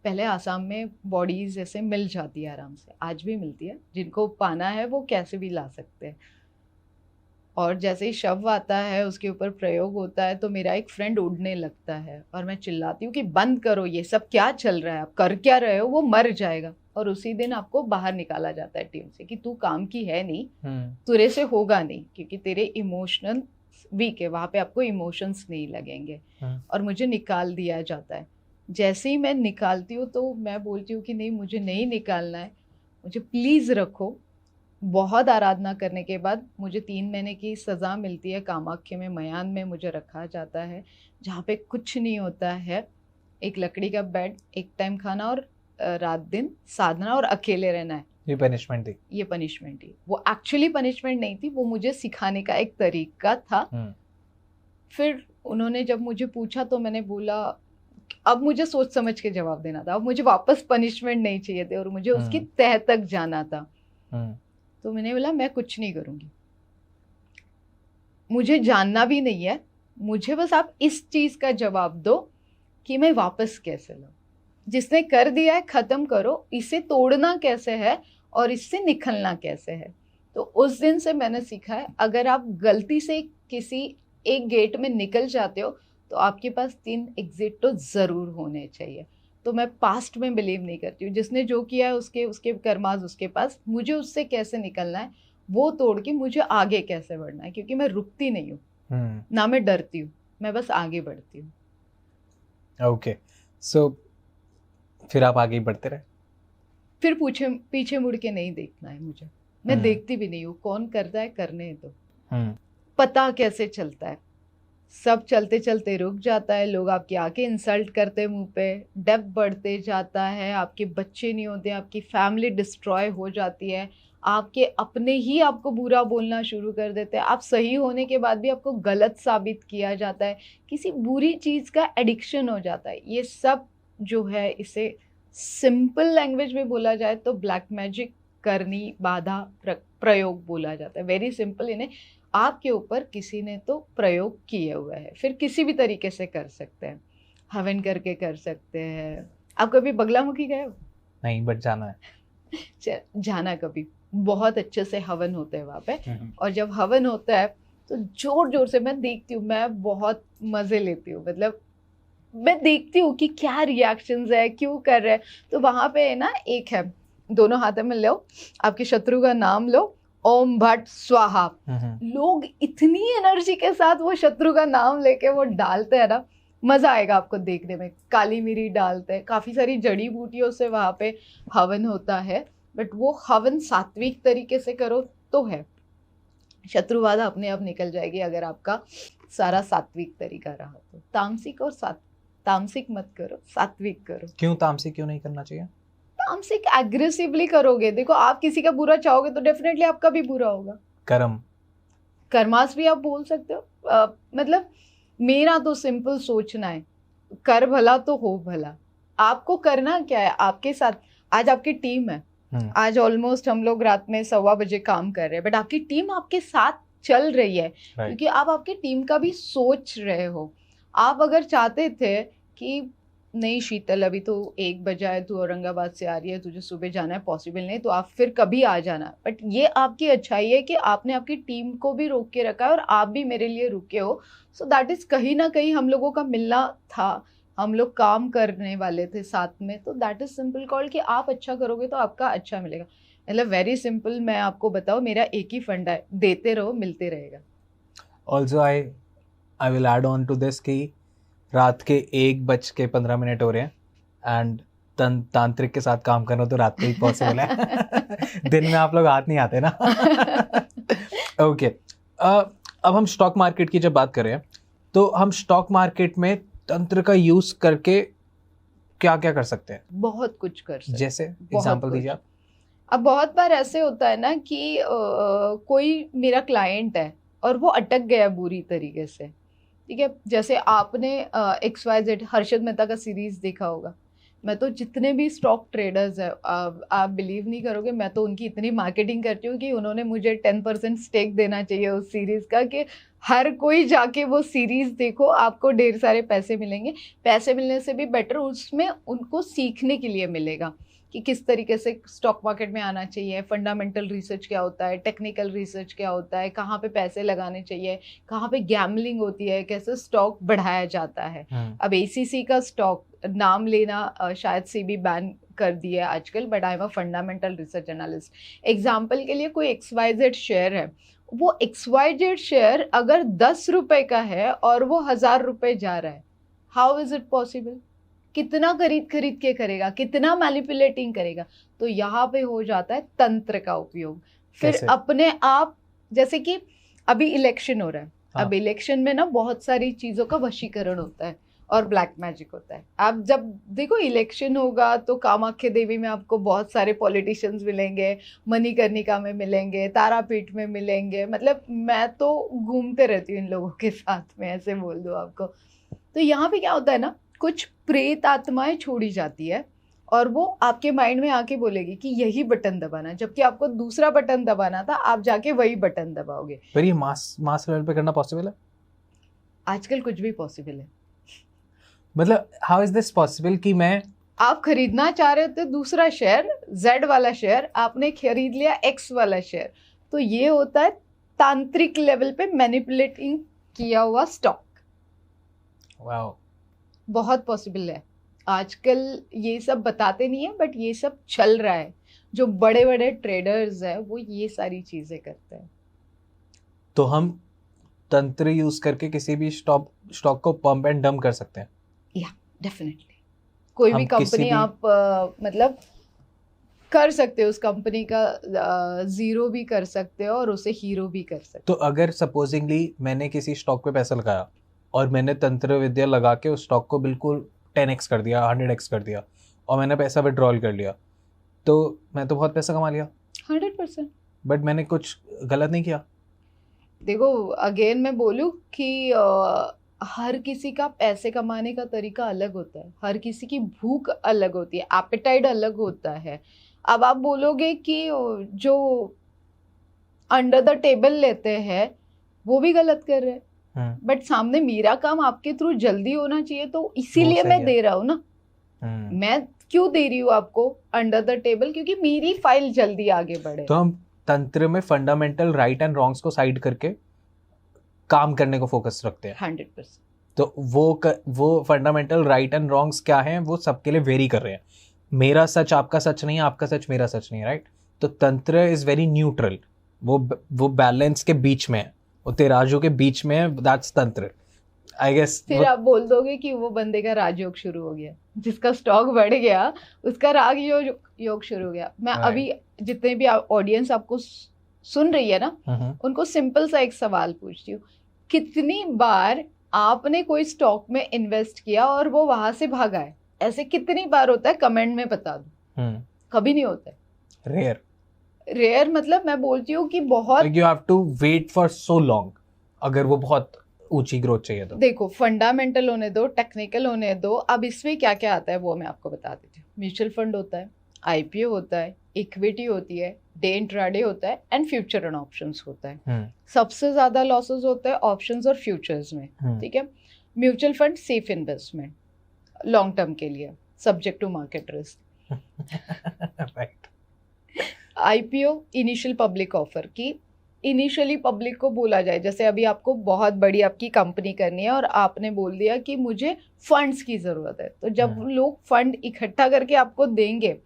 पहले आसाम में बॉडीज ऐसे मिल जाती है आराम से, आज भी मिलती है, जिनको पाना है वो कैसे भी ला सकते हैं। और जैसे ही शव आता है, उसके ऊपर प्रयोग होता है, तो मेरा एक फ्रेंड उड़ने लगता है और मैं चिल्लाती हूँ कि बंद करो, ये सब क्या चल रहा है, आप कर क्या रहे हो, वो मर जाएगा। और उसी दिन आपको बाहर निकाला जाता है टीम से कि तू काम की है नहीं, तेरे से होगा नहीं, क्योंकि तेरे इमोशनल वीक है, वहाँ पे आपको इमोशंस नहीं लगेंगे। और मुझे निकाल दिया जाता है। जैसे ही मैं निकालती हूँ तो मैं बोलती हूँ कि नहीं, मुझे नहीं निकालना है, मुझे प्लीज़ रखो। बहुत आराधना करने के बाद मुझे 3 महीने की सज़ा मिलती है। कामाख्या में मयान में मुझे रखा जाता है, जहाँ पे कुछ नहीं होता है, एक लकड़ी का बेड, एक टाइम खाना, और रात दिन साधना और अकेले रहना है। ये पनिशमेंट थी? ये पनिशमेंट थी। वो एक्चुअली पनिशमेंट नहीं थी, वो मुझे सिखाने का एक तरीका था। फिर उन्होंने जब मुझे पूछा तो मैंने बोला, अब मुझे सोच समझ के जवाब देना था, अब मुझे वापस पनिशमेंट नहीं चाहिए थे और मुझे उसकी तह तक जाना था। तो मैंने बोला मैं कुछ नहीं करूँगी, मुझे जानना भी नहीं है, मुझे बस आप इस चीज़ का जवाब दो कि मैं वापस कैसे लाऊं। जिसने कर दिया है ख़त्म करो, इसे तोड़ना कैसे है और इससे निकलना कैसे है। तो उस दिन से मैंने सीखा है, अगर आप गलती से किसी एक गेट में निकल जाते हो तो आपके पास 3 एग्जिट तो ज़रूर होने चाहिए। तो मैं पास्ट में बिलीव नहीं करती हूँ, जिसने जो किया है उसके कर्माज उसके पास, मुझे उससे कैसे निकलना है, वो तोड़ के मुझे आगे कैसे बढ़ना है, क्योंकि मैं रुकती नहीं हूँ, ना मैं डरती हूँ, मैं बस आगे बढ़ती हूँ। ओके, सो फिर आप आगे बढ़ते रहे? फिर पीछे मुड़ के नहीं देखना है मुझे, मैं देखती भी नहीं हूँ, कौन करता है करने तो, पता कैसे चलता है, सब चलते चलते रुक जाता है, लोग आपकी आके इंसल्ट करते हैं मुंह पे, डेब्ट बढ़ते जाता है, आपके बच्चे नहीं होते, आपकी फैमिली डिस्ट्रॉय हो जाती है, आपके अपने ही आपको बुरा बोलना शुरू कर देते हैं, आप सही होने के बाद भी आपको गलत साबित किया जाता है, किसी बुरी चीज़ का एडिक्शन हो जाता है। ये सब जो है, इसे सिंपल लैंग्वेज में बोला जाए तो ब्लैक मैजिक करनी बाधा प्रयोग बोला जाता है। वेरी सिंपल, इन्हें आपके ऊपर किसी ने तो प्रयोग किए हुए है। फिर किसी भी तरीके से कर सकते हैं, हवन करके कर सकते हैं। आप कभी बगलामुखी गए हो? नहीं, बट जाना है। जाना कभी, बहुत अच्छे से हवन होते हैं वहाँ पे। और जब हवन होता है तो जोर जोर से मैं देखती हूँ, मैं बहुत मज़े लेती हूँ, मतलब मैं देखती हूँ कि क्या रिएक्शंस है, क्यों कर रहे हैं। तो वहाँ पे ना एक है, दोनों हाथों में लो, आपके शत्रु का नाम लो, ओम भट स्वाहा। लोग इतनी एनर्जी के साथ वो शत्रु का नाम लेके वो डालते हैं ना, मज़ा आएगा आपको देखने में। काली मिरी डालते हैं, काफ़ी सारी जड़ी बूटियों से वहाँ पे हवन होता है, बट वो हवन सात्विक तरीके से करो तो है, शत्रुबाधा अपने आप निकल जाएगी अगर आपका सारा सात्विक तरीका रहा तो। तामसिक और तामसिक मत करो, सात्विक करो। क्यों तामसिक क्यों नहीं करना चाहिए? तामसिक एग्रेसिवली करोगे, देखो आप किसी का बुरा चाहोगे तो डेफिनेटली आपका भी बुरा होगा। कर्मास भी आप बोल सकते हो। मतलब मेरा तो सिंपल सोचना है, कर भला तो हो भला। आपको करना क्या है, आपके साथ आज आपकी टीम है, आज ऑलमोस्ट हम लोग रात में 1:15 बजे काम कर रहे हैं, बट आपकी टीम आपके साथ चल रही है, क्योंकि आप आपकी टीम का भी सोच रहे हो। आप अगर चाहते थे कि नहीं शीतल अभी तो 1 बजा है, तू औरंगाबाद से आ रही है, तुझे सुबह जाना है, पॉसिबल नहीं, तो आप फिर कभी आ जाना, बट ये आपकी अच्छाई है कि आपने आपकी टीम को भी रोक के रखा है और आप भी मेरे लिए रुके हो। सो दैट इज़ कहीं ना कहीं हम लोगों का मिलना था, हम लोग काम करने वाले थे साथ में, तो दैट इज़ सिंपल कॉल कि आप अच्छा करोगे तो आपका अच्छा मिलेगा। मतलब वेरी सिंपल, मैं आपको बताऊँ, मेरा एक ही फंडा है, देते रहो मिलते रहेगा। Also I will add on to this कि रात के 1:15 हो रहे हैं एंड तांत्रिक के साथ काम करना तो रात को ही पॉसिबल है। दिन में आप लोग हाथ नहीं आते ना। ओके, अब हम स्टॉक मार्केट की जब बात कर रहे हैं तो हम स्टॉक मार्केट में तंत्र का यूज करके क्या क्या कर सकते हैं? बहुत कुछ कर सकते हैं। जैसे एग्जांपल दीजिए आप। अब बहुत बार ऐसे होता है ना कि कोई मेरा क्लाइंट है और वो अटक गया बुरी तरीके से, ठीक है। जैसे आपने XYZ हर्षद मेहता का सीरीज देखा होगा। मैं तो जितने भी स्टॉक ट्रेडर्स हैं, आप बिलीव नहीं करोगे, मैं तो उनकी इतनी मार्केटिंग करती हूँ कि उन्होंने मुझे 10% स्टेक देना चाहिए उस सीरीज़ का, कि हर कोई जाके वो सीरीज़ देखो, आपको ढेर सारे पैसे मिलेंगे। पैसे मिलने से भी बेटर उसमें उनको सीखने के लिए मिलेगा कि किस तरीके से स्टॉक मार्केट में आना चाहिए, फंडामेंटल रिसर्च क्या होता है, टेक्निकल रिसर्च क्या होता है, कहाँ पे पैसे लगाने चाहिए, कहाँ पे गैम्बलिंग होती है, कैसे स्टॉक बढ़ाया जाता है। अब ACC का स्टॉक नाम लेना शायद CB बैन कर दिया है आजकल, but I am a fundamental research analyst. Example के लिए कोई XYZ शेयर है, वो XYZ शेयर अगर 10 रुपए का है और वो 1000 रुपए जा रहा है, हाउ इज इट पॉसिबल? कितना खरीद के करेगा, कितना मैनिपुलेटिंग करेगा? तो यहाँ पे हो जाता है तंत्र का उपयोग। फिर अपने आप, जैसे कि अभी इलेक्शन हो रहा है, अब इलेक्शन में ना बहुत सारी चीज़ों का वशीकरण होता है और ब्लैक मैजिक होता है। आप जब देखो इलेक्शन होगा तो कामाख्या देवी में आपको बहुत सारे पॉलिटिशियंस मिलेंगे, मणिकर्णिका में मिलेंगे, तारापीठ में मिलेंगे, मतलब मैं तो घूमते रहती हूँ इन लोगों के साथ में, ऐसे बोल दो आपको। तो यहाँ पे क्या होता है ना, कुछ प्रेत आत्माएं छोड़ी जाती है और वो आपके माइंड में आके बोलेगी कि यही बटन दबाना, जबकि आपको दूसरा बटन दबाना था, आप जाके वही बटन दबाओगे। पर ये मास लेवल पे करना पॉसिबल है? आजकल कुछ भी पॉसिबल है। मतलब हाउ इज दिस पॉसिबल कि मैं, आप खरीदना चाह रहे थे दूसरा शेयर, Z वाला शेयर, आपने खरीद लिया X वाला शेयर, तो ये होता है तांत्रिक लेवल पे मैनिपुलेटिंग किया हुआ स्टॉक। वाओ, बहुत पॉसिबल है। आजकल ये सब बताते नहीं है, बट ये सब चल रहा है। जो बड़े बड़े ट्रेडर्स हैं वो ये सारी चीज़ें करते हैं। तो हम तंत्र यूज करके किसी भी स्टॉक को पंप एंड डंप कर सकते हैं? या डेफिनेटली कोई भी कंपनी आप मतलब कर सकते हो, उस कंपनी का जीरो भी कर सकते हो और उसे हीरो भी कर सकते हो। तो अगर सपोजिंगली मैंने किसी स्टॉक पे पैसा लगाया और मैंने तंत्र विद्या लगा के उस स्टॉक को बिल्कुल 10x कर दिया, 100x कर दिया, और मैंने पैसा विड्रॉल कर लिया, तो मैं तो बहुत पैसा कमा लिया 100%। बट मैंने कुछ गलत नहीं किया। देखो अगेन मैं बोलूँ कि हर किसी का पैसे कमाने का तरीका अलग होता है, हर किसी की भूख अलग होती है, एपेटाइट अलग होता है। अब आप बोलोगे कि जो अंडर द टेबल लेते हैं वो भी गलत कर रहे हैं, बट सामने मेरा काम आपके थ्रू जल्दी होना चाहिए, तो इसीलिए मैं दे रहा हूँ ना। मैं क्यों दे रही हूँ आपको अंडर द टेबल? क्योंकि मेरी फाइल जल्दी आगे बढ़े। तो हम तंत्र में फंडामेंटल राइट एंड रॉन्ग्स को साइड करके काम करने को फोकस रखते हैं 100%। तो वो फंडामेंटल राइट एंड रॉन्ग्स क्या हैं वो सबके लिए वेरी कर रहे हैं। मेरा सच आपका सच नहीं है, आपका सच मेरा सच नहीं है, राइट? तो तंत्र इज वेरी न्यूट्रल, वो बैलेंस के बीच में है, वो तेराजू के बीच में है, दैट्स तंत्र आई गेस। फिर आप बोल दोगे कि वो बंदे का राजयोग शुरू हो गया, जिसका स्टॉक बढ़ गया उसका राग योग शुरू हो गया। मैं अभी जितने भी ऑडियंस आपको सुन रही है ना, उनको सिंपल सा एक सवाल पूछती हूँ, कितनी बार आपने कोई स्टॉक में इन्वेस्ट किया और वो वहां से भागा है? ऐसे कितनी बार होता है? कमेंट में बता दो। कभी नहीं होता है। रेयर मतलब मैं बोलती हूँ कि बहुत, you have to wait for so long अगर वो बहुत ऊंची ग्रोथ चाहिए तो। देखो फंडामेंटल होने दो, टेक्निकल होने दो। अब इसमें क्या क्या आता है वो मैं आपको बता देती हूँ। म्यूचुअल फंड होता है, आईपीओ होता है, इक्विटी होती है, डे इंट्राडे होता है, एंड फ्यूचर एंड ऑप्शंस होता है। सबसे ज्यादा लॉसेस होता है ऑप्शंस और फ्यूचर्स में, ठीक है। Mutual fund safe investment long term के लिए, subject to market risk. Right. IPO initial public offer की, इनिशियली पब्लिक को बोला जाए, जैसे अभी आपको बहुत बड़ी आपकी कंपनी करनी है और आपने बोल दिया कि मुझे फंड्स की ज़रूरत है, तो जब लोग फंड इकट्ठा करके आपको देंगे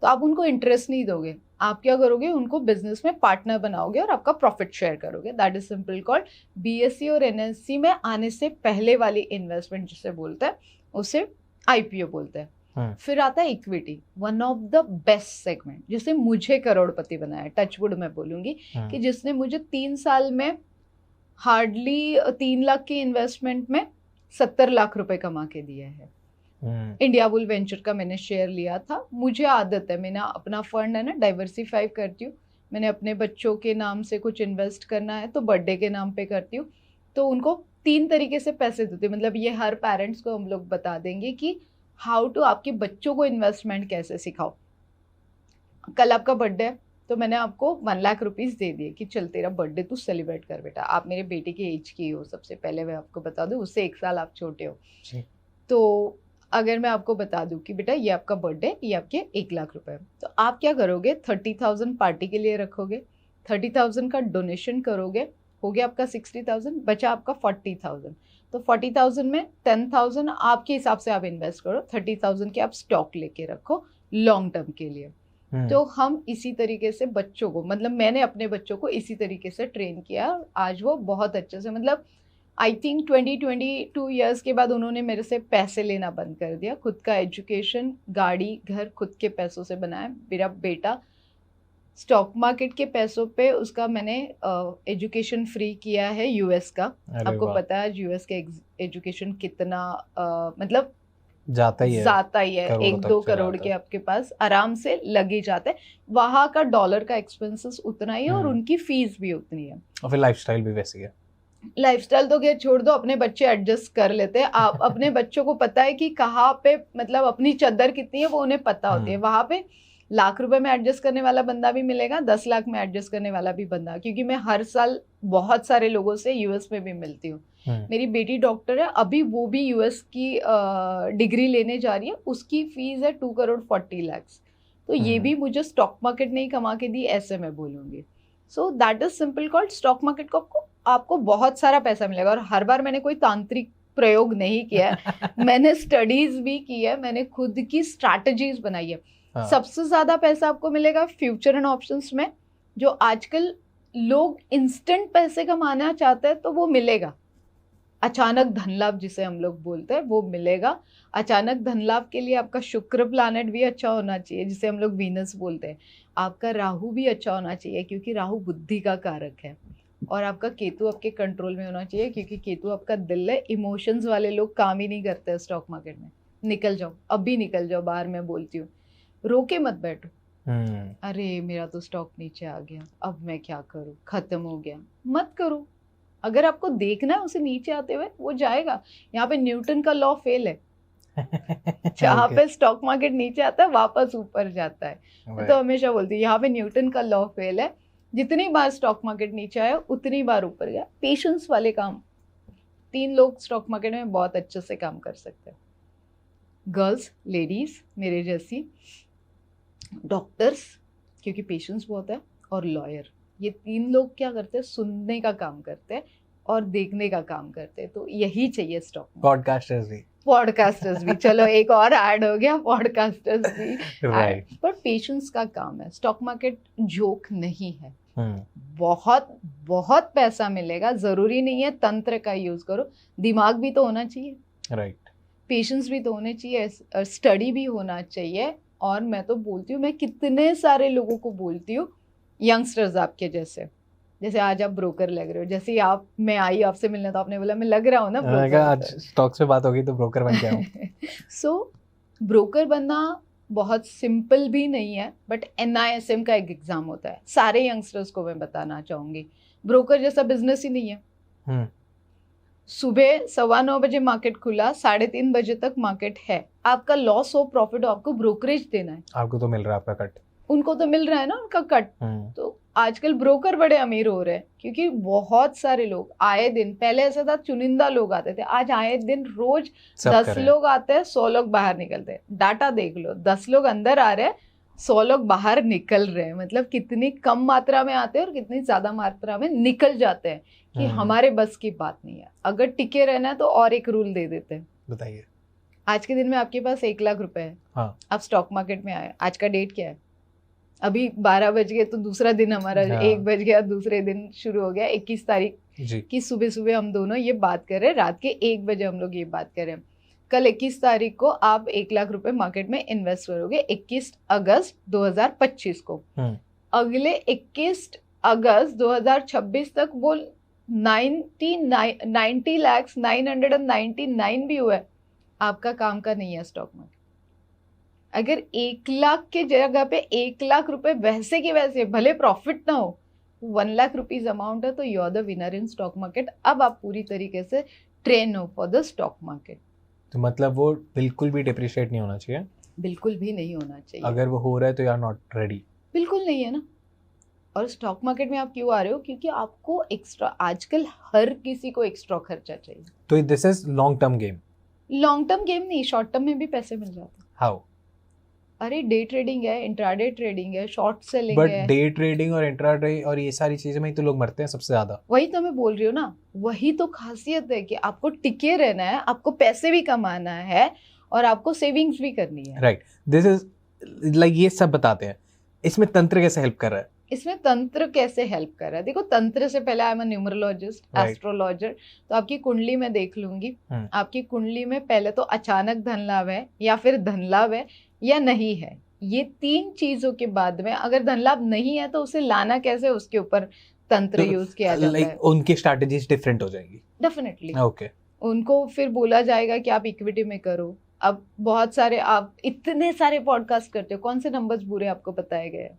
तो आप उनको इंटरेस्ट नहीं दोगे, आप क्या करोगे? उनको बिजनेस में पार्टनर बनाओगे और आपका प्रॉफिट शेयर करोगे। That is simple called BSc और एनएससी में आने से पहले वाली इन्वेस्टमेंट जिसे बोलते हैं उसे आईपीओ बोलते हैं। फिर आता है equity, one of the best segment, जिसे मुझे करोड़पति बनाया, टचवुड मैं बोलूंगी कि जिसने मुझे 3 साल में हार्डली 3 लाख की इन्वेस्टमेंट में 70 लाख रुपए कमा के दिया है। इंडिया बुल वेंचर का मैंने शेयर लिया था। मुझे आदत है, मैंने अपना फंड है ना डाइवर्सिफाई करती हूँ। मैंने अपने बच्चों के नाम से कुछ इन्वेस्ट करना है तो बर्थडे के नाम पे करती हूँ, तो उनको 3 तरीके से पैसे देती हूँ। मतलब ये हर पेरेंट्स को हम लोग बता देंगे कि हाउ टू आपके बच्चों को इन्वेस्टमेंट कैसे सिखाओ। कल आपका बर्थडे है तो मैंने आपको 1 लाख रुपीज़ दे दिए कि चल तेरा बर्थडे तू सेलिब्रेट कर बेटा। आप मेरे बेटे की एज की हो, सबसे पहले मैं आपको बता दूँ, उससे 1 साल आप छोटे हो। तो अगर मैं आपको बता दूं कि बेटा ये आपका बर्थडे, ये आपके 1 लाख रुपए, तो आप क्या करोगे? 30,000 पार्टी के लिए रखोगे, 30,000 का डोनेशन करोगे, हो गया आपका 60,000, बचा आपका 40,000। तो 40,000 में 10,000 आपके हिसाब से आप इन्वेस्ट करो, 30,000 के आप स्टॉक लेके रखो लॉन्ग टर्म के लिए। तो हम इसी तरीके से बच्चों को, मतलब मैंने अपने बच्चों को इसी तरीके से ट्रेन किया, आज वो बहुत अच्छे से, मतलब आई थिंक 22 ईयर्स के बाद उन्होंने मेरे से पैसे लेना बंद कर दिया। खुद का एजुकेशन, गाड़ी, घर खुद के पैसों से बनाया। मेरा बेटा स्टॉक मार्केट के पैसों पे उसका मैंने एजुकेशन फ्री किया है यूएस का। आपको पता है यूएस के एजुकेशन कितना मतलब जाता ही है 1-2 करोड़ के आपके पास आराम से लग ही जाता है। वहाँ का डॉलर का एक्सपेंसेस उतना ही है और उनकी फीस भी उतनी है, और फिर लाइफस्टाइल भी वैसी है। लाइफस्टाइल तो क्या छोड़ दो, अपने बच्चे एडजस्ट कर लेते हैं। आप अपने बच्चों को पता है कि कहाँ पे मतलब अपनी चद्दर कितनी है वो उन्हें पता होती है। वहां पे लाख रुपए में एडजस्ट करने वाला बंदा भी मिलेगा, 10 लाख में एडजस्ट करने वाला भी बंदा, क्योंकि मैं हर साल बहुत सारे लोगों से यूएस में भी मिलती हूँ। मेरी बेटी डॉक्टर है, अभी वो भी यूएस की डिग्री लेने जा रही है, उसकी फीस है 2 करोड़ 40 लाख। तो ये भी मुझे स्टॉक मार्केट नहीं कमा के दी, ऐसे मैं बोलूंगी। So that is simple called stock market को आपको बहुत सारा पैसा मिलेगा। और हर बार मैंने कोई तांत्रिक प्रयोग नहीं किया है, मैंने स्टडीज भी की है, मैंने खुद की स्ट्रैटेजीज बनाई है। सबसे ज्यादा पैसा आपको मिलेगा फ्यूचर एंड ऑप्शंस में, जो आजकल लोग इंस्टेंट पैसे कमाना चाहते हैं तो वो मिलेगा। अचानक धन लाभ जिसे हम लोग बोलते हैं वो मिलेगा। अचानक धन लाभ के लिए आपका शुक्र प्लैनेट भी अच्छा होना चाहिए, जिसे हम लोग वीनस बोलते हैं। आपका राहु भी अच्छा होना चाहिए, क्योंकि राहु बुद्धि का कारक है। और आपका केतु आपके कंट्रोल में होना चाहिए, क्योंकि केतु आपका दिल है। इमोशंस वाले लोग काम ही नहीं करते स्टॉक मार्केट में। निकल जाओ, अभी निकल जाओ बाहर, मैं बोलती हूँ, रोके मत बैठो। अरे मेरा तो स्टॉक नीचे आ गया, अब मैं क्या करूँ, खत्म हो गया, मत करो। अगर आपको देखना है उसे नीचे आते हुए, वो जाएगा। यहाँ पे न्यूटन का लॉ फेल है। जहाँ पे स्टॉक मार्केट नीचे आता है वापस ऊपर जाता है। मैं तो हमेशा बोलती हूँ यहाँ पे न्यूटन का लॉ फेल है। जितनी बार स्टॉक मार्केट नीचे आया उतनी बार ऊपर गया। पेशेंस वाले काम 3 लोग स्टॉक मार्केट में बहुत अच्छे से काम कर सकते हैं। गर्ल्स, लेडीज मेरे जैसी, डॉक्टर्स क्योंकि पेशेंस बहुत है, और लॉयर। ये 3 लोग क्या करते हैं, सुनने का काम करते हैं और देखने का काम करते हैं। तो यही चाहिए स्टॉक में। पॉडकास्टर्स भी चलो एक और ऐड हो गया, पॉडकास्टर्स भी राइट। पर पेशेंस का काम है। स्टॉक मार्केट जोक नहीं है। बहुत बहुत पैसा मिलेगा, जरूरी नहीं है तंत्र का यूज करो। दिमाग भी तो होना चाहिए, राइट। पेशेंस भी तो होने चाहिए, स्टडी भी होना चाहिए। और मैं तो बोलती हूँ, मैं कितने सारे लोगों को बोलती हूँ, यंगस्टर्स आपके जैसे आज आप ब्रोकर लग रहे हो। जैसे आप, मैं आई आपसे मिलने तो आपने बोला मैं लग रहा हूँ ना ब्रोकर। आज स्टॉक्स पे बात होगी तो ब्रोकर बन गया हूँ। सो ब्रोकर बनना बहुत सिंपल भी नहीं है, बट NISM का एक एग्जाम होता है। सारे यंगस्टर्स को मैं बताना चाहूंगी, ब्रोकर जैसा बिजनेस ही नहीं है। सुबह 9:15 बजे मार्केट खुला, 3:30 बजे तक मार्केट है। आपका लॉस हो प्रॉफिट हो, आपको ब्रोकरेज देना है। आपको तो मिल रहा है आपका कट, उनको तो मिल रहा है ना उनका कट। तो आजकल ब्रोकर बड़े अमीर हो रहे हैं, क्योंकि बहुत सारे लोग आए दिन, पहले ऐसा था चुनिंदा लोग आते थे, आज आए दिन रोज 10 लोग आते हैं, 100 लोग बाहर निकलते हैं। डाटा देख लो, 10 लोग अंदर आ रहे हैं, 100 लोग बाहर निकल रहे हैं। मतलब कितनी कम मात्रा में आते हैं और कितनी ज्यादा मात्रा में निकल जाते हैं, कि हमारे बस की बात नहीं है। अगर टिके रहना है तो और एक रूल दे देते हैं। बताइए। आज के दिन में आपके पास 1 लाख रुपए है। हाँ। आप स्टॉक मार्केट में आए, आज का डेट क्या है? अभी 12 बज गए तो दूसरा दिन हमारा, 1 बज गया दूसरे दिन शुरू हो गया। 21 तारीख की सुबह सुबह हम दोनों ये बात कर रहे हैं, रात के 1 बजे हम लोग ये बात कर रहे हैं। कल 21 तारीख को आप 1 लाख रुपए मार्केट में इन्वेस्ट करोगे, 21 अगस्त 2025 को। अगले 21 अगस्त 2026 तक वो 90,999 भी हुआ है। आपका काम का नहीं है स्टॉक मार्केट। अगर 1 लाख के जगह पे 1 लाख रुपए वैसे के वैसे, भले प्रॉफिट ना हो, 1 लाख रुपीज अमाउंट है, तो you are the winner in stock market. अब आप पूरी तरीके से ट्रेन हो फॉर द स्टॉक मार्केट। तो मतलब वो बिल्कुल भी डिप्रिशिएट नहीं होना चाहिए। बिल्कुल भी नहीं होना चाहिए। अगर वो हो रहा है तो यू आर नॉट रेडी। बिल्कुल नहीं है ना। और स्टॉक मार्केट में आप क्यों आ रहे हो? क्योंकि आपको एक्स्ट्रा, आजकल हर किसी को एक्स्ट्रा खर्चा चाहिए। तो this is long term game. Long term game नहीं, शॉर्ट टर्म में भी पैसे मिल जाते हैं। हाउ? अरे डे ट्रेडिंग है, इंट्राडे ट्रेडिंग है, शॉर्ट सेलिंग बट है। डे ट्रेडिंग और इंट्राडे और ये सारी चीजें में ही तो लोग मरते हैं सबसे ज्यादा। वही तो मैं बोल रही हूँ ना, वही तो खासियत है कि आपको टिके रहना है, आपको पैसे भी कमाना है और आपको सेविंग्स भी करनी है। राइट। दिस इज लाइक ये सब बताते हैं। इसमें तंत्र कैसे हेल्प कर रहा है? इसमें तंत्र कैसे हेल्प कर रहा है? देखो, तंत्र से पहले I am a numerologist, astrologer. तो आपकी कुंडली में देख लूंगी। आपकी कुंडली में पहले तो अचानक धन लाभ है, या फिर धन लाभ है या नहीं है। ये 3 चीजों के बाद में अगर धन लाभ नहीं है तो उसे लाना कैसे, उसके ऊपर तंत्र यूज किया जाता है। उनकी स्ट्रैटेजीज डिफरेंट हो जाएगी। डेफिनेटली। ओके। उनको फिर बोला जाएगा कि आप इक्विटी में करो। अब बहुत सारे, आप इतने सारे पॉडकास्ट करते हो, कौन से नंबर्स बुरे आपको बताए गए?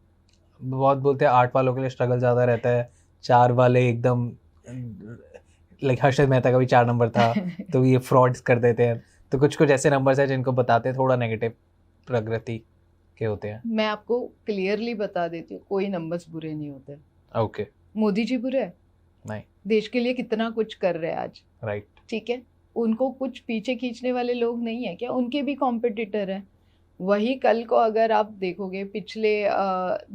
बहुत बोलते हैं 8 वालों के लिए स्ट्रगल ज्यादा रहता है, 4 वाले एकदम, लाइक हर्षद मेहता का भी 4 नंबर था तो ये फ्रॉड्स कर देते हैं। तो कुछ कुछ ऐसे नंबर्स हैं जिनको बताते हैं थोड़ा नेगेटिव प्रगति के होते हैं। मैं आपको क्लियरली बता देती हूँ, कोई नंबर्स बुरे नहीं होते। ओके। मोदी जी बुरे हैं? नहीं। देश के लिए कितना कुछ कर रहे हैं आज। राइट। ठीक है, उनको कुछ पीछे खींचने वाले लोग नहीं है क्या? उनके भी कॉम्पिटिटर हैं। वही कल को अगर आप देखोगे, पिछले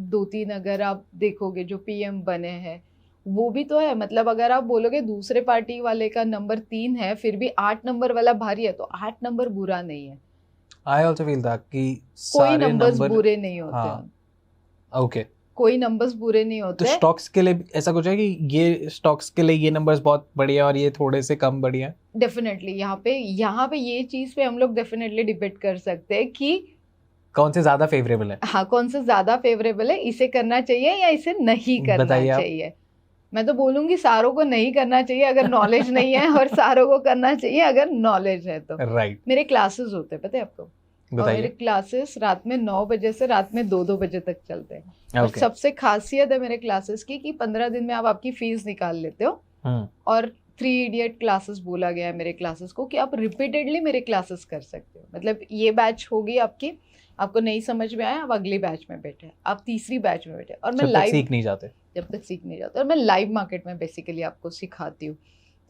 2-3 अगर आप देखोगे जो PM बने हैं, वो भी तो है। मतलब अगर आप बोलोगे दूसरे पार्टी वाले का नंबर 3 है, फिर भी 8 नंबर वाला भारी है, तो 8 नंबर बुरा नहीं है। आई ऑल्सो फील दैट कि कोई नंबर्स बुरे नहीं होते। हाँ। ओके। कोई नंबर्स बुरे नहीं होते। तो स्टॉक्स के लिए ऐसा कुछ है कि ये स्टॉक्स के लिए ये नंबर्स बहुत बढ़िया और ये थोड़े से कम बढ़िया? डेफिनेटली। यहाँ पे ये चीज पे हम लोग डेफिनेटली डिबेट कर सकते हैं कि कौन से ज्यादा फेवरेबल है। हाँ, कौन से ज्यादा फेवरेबल है, इसे करना चाहिए या इसे नहीं करना चाहिए। मैं तो बोलूंगी सारों को नहीं करना चाहिए अगर नॉलेज नहीं है, और सारों को करना चाहिए अगर नॉलेज है तो। राइट, मेरे क्लासेस होते हैं पता है आपको, और मेरे बताइए। क्लासेस रात में 9 बजे से रात में 2-2 बजे तक चलते हैं। और ओके। सबसे खासियत है मेरे क्लासेस की कि 15 दिन में आप आपकी फीस निकाल लेते हो। और 3 इडियट क्लासेस बोला गया है मेरे क्लासेस को कि आप रिपीटेडली मेरे क्लासेस कर सकते हो। मतलब ये बैच होगी आपकी, आपको नहीं समझ में आया, आप अगली बैच में बैठे, आप तीसरी बैच में बैठे, और मैं जब तक लाइव सीख नहीं जाते। जब तक सीख नहीं जाता, और मैं लाइव मार्केट में बेसिकली आपको सिखाती हूँ।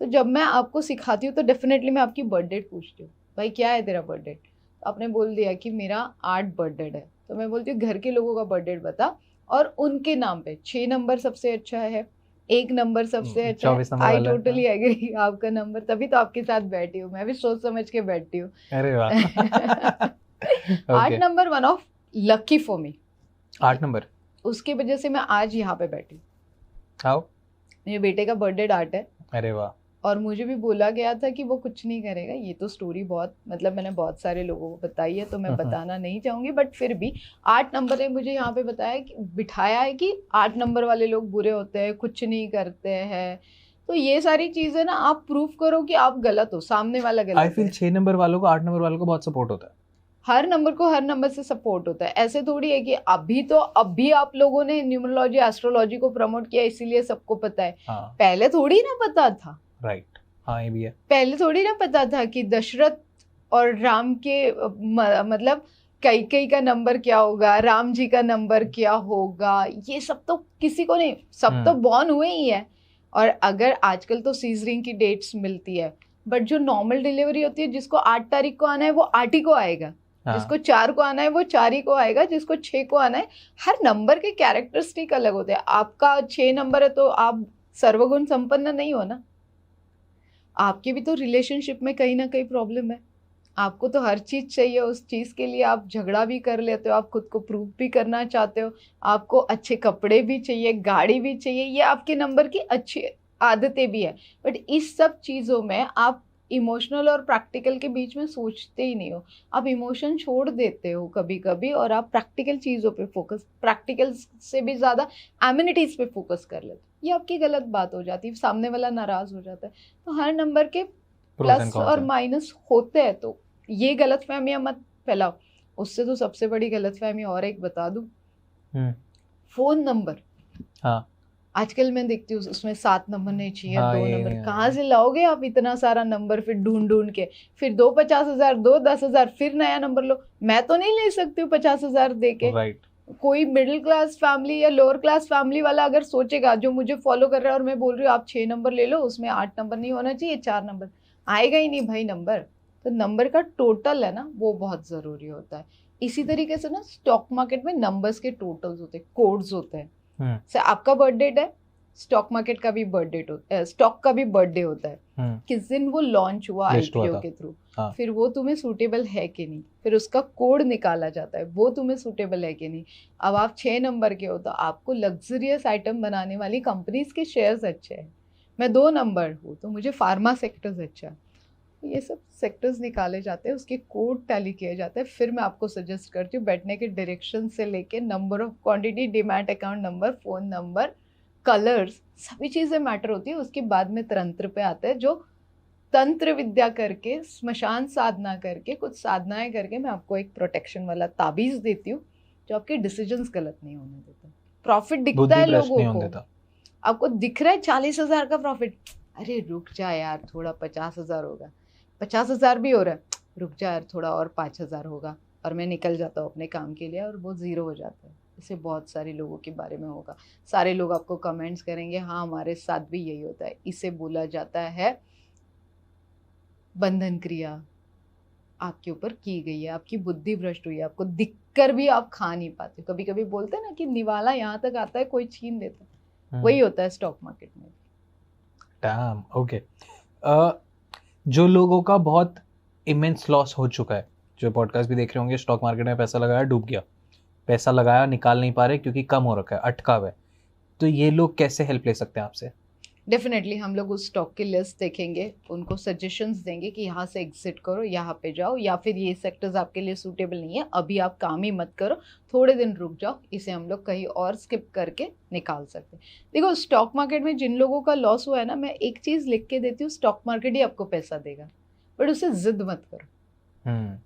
तो जब मैं आपको सिखाती हूँ तो डेफिनेटली मैं आपकी बर्थ डेट पूछती हूँ, भाई क्या है तेरा बर्थ डेट? आपने बोल दिया कि मेरा 8 बर्थ डेट है, तो मैं बोलती हूँ घर के लोगों का बर्थ डेट बता, और उनके नाम पे 6 नंबर सबसे अच्छा है, 1 नंबर सबसे अच्छा 24 है। नंबर आई वाला, टोटली एग्री, आपका नंबर, तभी तो आपके साथ बैठी हूँ, मैं भी सोच समझ के बैठती हूँ। अरे वाह। 8 okay, number one of lucky for me, 8 number. उसकी वजह से मैं आज यहाँ पे बैठी हूँ। आओ। मेरे बेटे का बर्थ डेट 8 है, अरे वाह। और मुझे भी बोला गया था कि वो कुछ नहीं करेगा। ये तो स्टोरी बहुत, मतलब मैंने बहुत सारे लोगों को बताई है तो मैं बताना नहीं चाहूँगी, बट फिर भी 8 नंबर ने मुझे यहाँ पे बताया कि बिठाया है कि 8 नंबर वाले लोग बुरे होते हैं, कुछ नहीं करते हैं। तो ये सारी चीज़ें ना आप प्रूफ करो कि आप गलत हो, सामने वाला आई गलत फील है। 6 नंबर वालों को 8 नंबर वालों को बहुत सपोर्ट होता है। हर नंबर को हर नंबर से सपोर्ट होता है, ऐसे थोड़ी है कि अभी आप लोगों ने न्यूमरोलॉजी एस्ट्रोलॉजी को प्रमोट किया इसीलिए सबको पता है। हाँ, पहले थोड़ी ना पता था, राइट। हाँ, ये भी है। पहले थोड़ी ना पता था कि दशरथ और राम के मतलब कैकेयी का नंबर क्या होगा, राम जी का नंबर क्या होगा, ये सब तो किसी को नहीं, सब तो बॉर्न हुए ही है। और अगर आजकल तो सीजरिंग की डेट्स मिलती है, बट जो नॉर्मल डिलीवरी होती है, जिसको 8 तारीख को आना है वो 8 ही को आएगा, जिसको 4 को आना है वो 4 ही को आएगा, जिसको 6 को आना है। हर नंबर के कैरेक्टरिस्टिक अलग होते हैं। आपका 6 नंबर है तो आप सर्वगुण संपन्न नहीं हो ना, आपके भी तो रिलेशनशिप में कहीं ना कहीं प्रॉब्लम है। आपको तो हर चीज़ चाहिए, उस चीज़ के लिए आप झगड़ा भी कर लेते हो, आप खुद को प्रूव भी करना चाहते हो, आपको अच्छे कपड़े भी चाहिए, गाड़ी भी चाहिए, ये आपके नंबर की अच्छी आदतें भी है। बट इस सब चीज़ों में आप इमोशनल और प्रैक्टिकल के बीच में सोचते ही नहीं हो। आप इमोशन छोड़ देते हो कभी कभी, और आप प्रैक्टिकल चीज़ों पे फोकस, प्रैक्टिकल से भी ज़्यादा एमिनिटीज़ पे फोकस कर लेते हो। ये आपकी गलत बात हो जाती है, सामने वाला नाराज़ हो जाता है। तो हर नंबर के प्लस और माइनस होते हैं, तो ये गलतफहमियां मत फैलाओ। उससे तो सबसे बड़ी गलतफहमी और एक बता दूं, फोन नंबर। हाँ, आजकल मैं देखती हूँ उसमें 7 नंबर नहीं चाहिए, हाँ, 2 नंबर। कहाँ से लाओगे आप इतना सारा नंबर, फिर ढूंढ ढूंढ के, फिर 2 50,000, 2 10,000, फिर नया नंबर लो। मैं तो नहीं ले सकती हूँ 50,000 दे के। राइट। कोई मिडिल क्लास फैमिली या लोअर क्लास फैमिली वाला अगर सोचेगा, जो मुझे फॉलो कर रहा है, और मैं बोल रही हूँ आप 6 नंबर ले लो, उसमें 8 नंबर नहीं होना चाहिए, 4 नंबर, आएगा ही नहीं भाई नंबर। तो नंबर का टोटल है ना, वो बहुत ज़रूरी होता है। इसी तरीके से ना स्टॉक मार्केट में नंबर्स के टोटल्स होते हैं, कोड्स होते हैं। से आपका बर्थ डेट है, स्टॉक मार्केट का भी बर्थ डेट होता है, स्टॉक का भी बर्थडे होता है, किस दिन वो लॉन्च हुआ आईपीओ के थ्रू। हाँ। फिर वो तुम्हें सूटेबल है कि नहीं, फिर उसका कोड निकाला जाता है, वो तुम्हें सूटेबल है कि नहीं। अब आप 6 नंबर के हो तो आपको लग्जरियस आइटम बनाने वाली कंपनीज के शेयर्स अच्छे हैं। मैं 2 नंबर हूँ तो मुझे फार्मा सेक्टर्स अच्छा है। ये सब सेक्टर्स निकाले जाते हैं, उसके कोड टैली किए जाते हैं। फिर मैं आपको सजेस्ट करती हूँ बैठने के डायरेक्शन से लेके number of quantity, demat account number, phone number, colours, सभी चीज़ें मैटर होती है। उसके बाद में तंत्र पे आते हैं, जो तंत्र विद्या करके, स्मशान साधना करके, कुछ साधनाएं करके मैं आपको एक प्रोटेक्शन वाला ताबीज़ देती हूँ जो आपके डिसीजंस गलत नहीं होने देता। प्रॉफिट दिखता है लोगों को, आपको दिख रहा है 40,000 का प्रॉफिट, अरे रुक जा यार थोड़ा 50,000 होगा, 50,000 भी हो रहा है, रुक जा यार थोड़ा और 5,000 होगा, और मैं निकल जाता हूँ अपने काम के लिए, और वो ज़ीरो हो जाता है। इससे बहुत सारे लोगों के बारे में होगा, सारे लोग आपको कमेंट्स करेंगे हाँ हमारे साथ भी यही होता है। इसे बोला जाता है बंधन क्रिया आपके ऊपर की गई है, आपकी बुद्धि भ्रष्ट हुई है, आपको दिखकर भी आप खा नहीं पाते। कभी कभी बोलते हैं ना कि निवाला यहाँ तक आता है कोई छीन देता है, वही होता है स्टॉक मार्केट में। Dam, okay. जो लोगों का बहुत इमेंस लॉस हो चुका है, जो पॉडकास्ट भी देख रहे होंगे, स्टॉक मार्केट में पैसा लगाया डूब गया, पैसा लगाया निकाल नहीं पा रहे क्योंकि कम हो रखा है, अटका हुआ है, तो ये लोग कैसे हेल्प ले सकते हैं आपसे? डेफिनेटली हम लोग उस स्टॉक की लिस्ट देखेंगे, उनको सजेशंस देंगे कि यहाँ से एग्जिट करो, यहाँ पे जाओ, या फिर ये सेक्टर्स आपके लिए सूटेबल नहीं है, अभी आप काम ही मत करो, थोड़े दिन रुक जाओ, इसे हम लोग कहीं और स्किप करके निकाल सकते हैं। देखो स्टॉक मार्केट में जिन लोगों का लॉस हुआ है ना, मैं एक चीज़ लिख के देती हूँ, स्टॉक मार्केट ही आपको पैसा देगा, बट उसे जिद मत करो,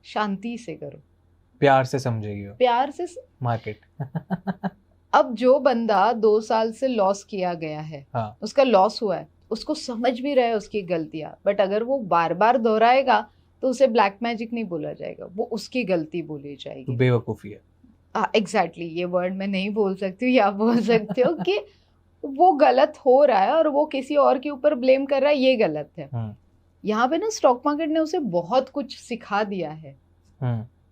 शांति से करो, प्यार से समझेगी वो प्यार से मार्केट। अब जो बंदा 2 साल से लॉस किया गया है, हाँ। उसका लॉस हुआ है, उसको समझ भी रहा है उसकी गलतियां, बट अगर वो बार बार दोहराएगा तो उसे ब्लैक मैजिक नहीं बोला जाएगा, वो उसकी गलती बोली जाएगी। बेवकूफ़ी है। एग्जैक्टली, ये वर्ड मैं नहीं बोल सकती हूँ, या बोल सकते हो कि वो गलत हो रहा है और वो किसी और के ऊपर ब्लेम कर रहा है, ये गलत है। यहाँ पे ना स्टॉक मार्केट ने उसे बहुत कुछ सिखा दिया है,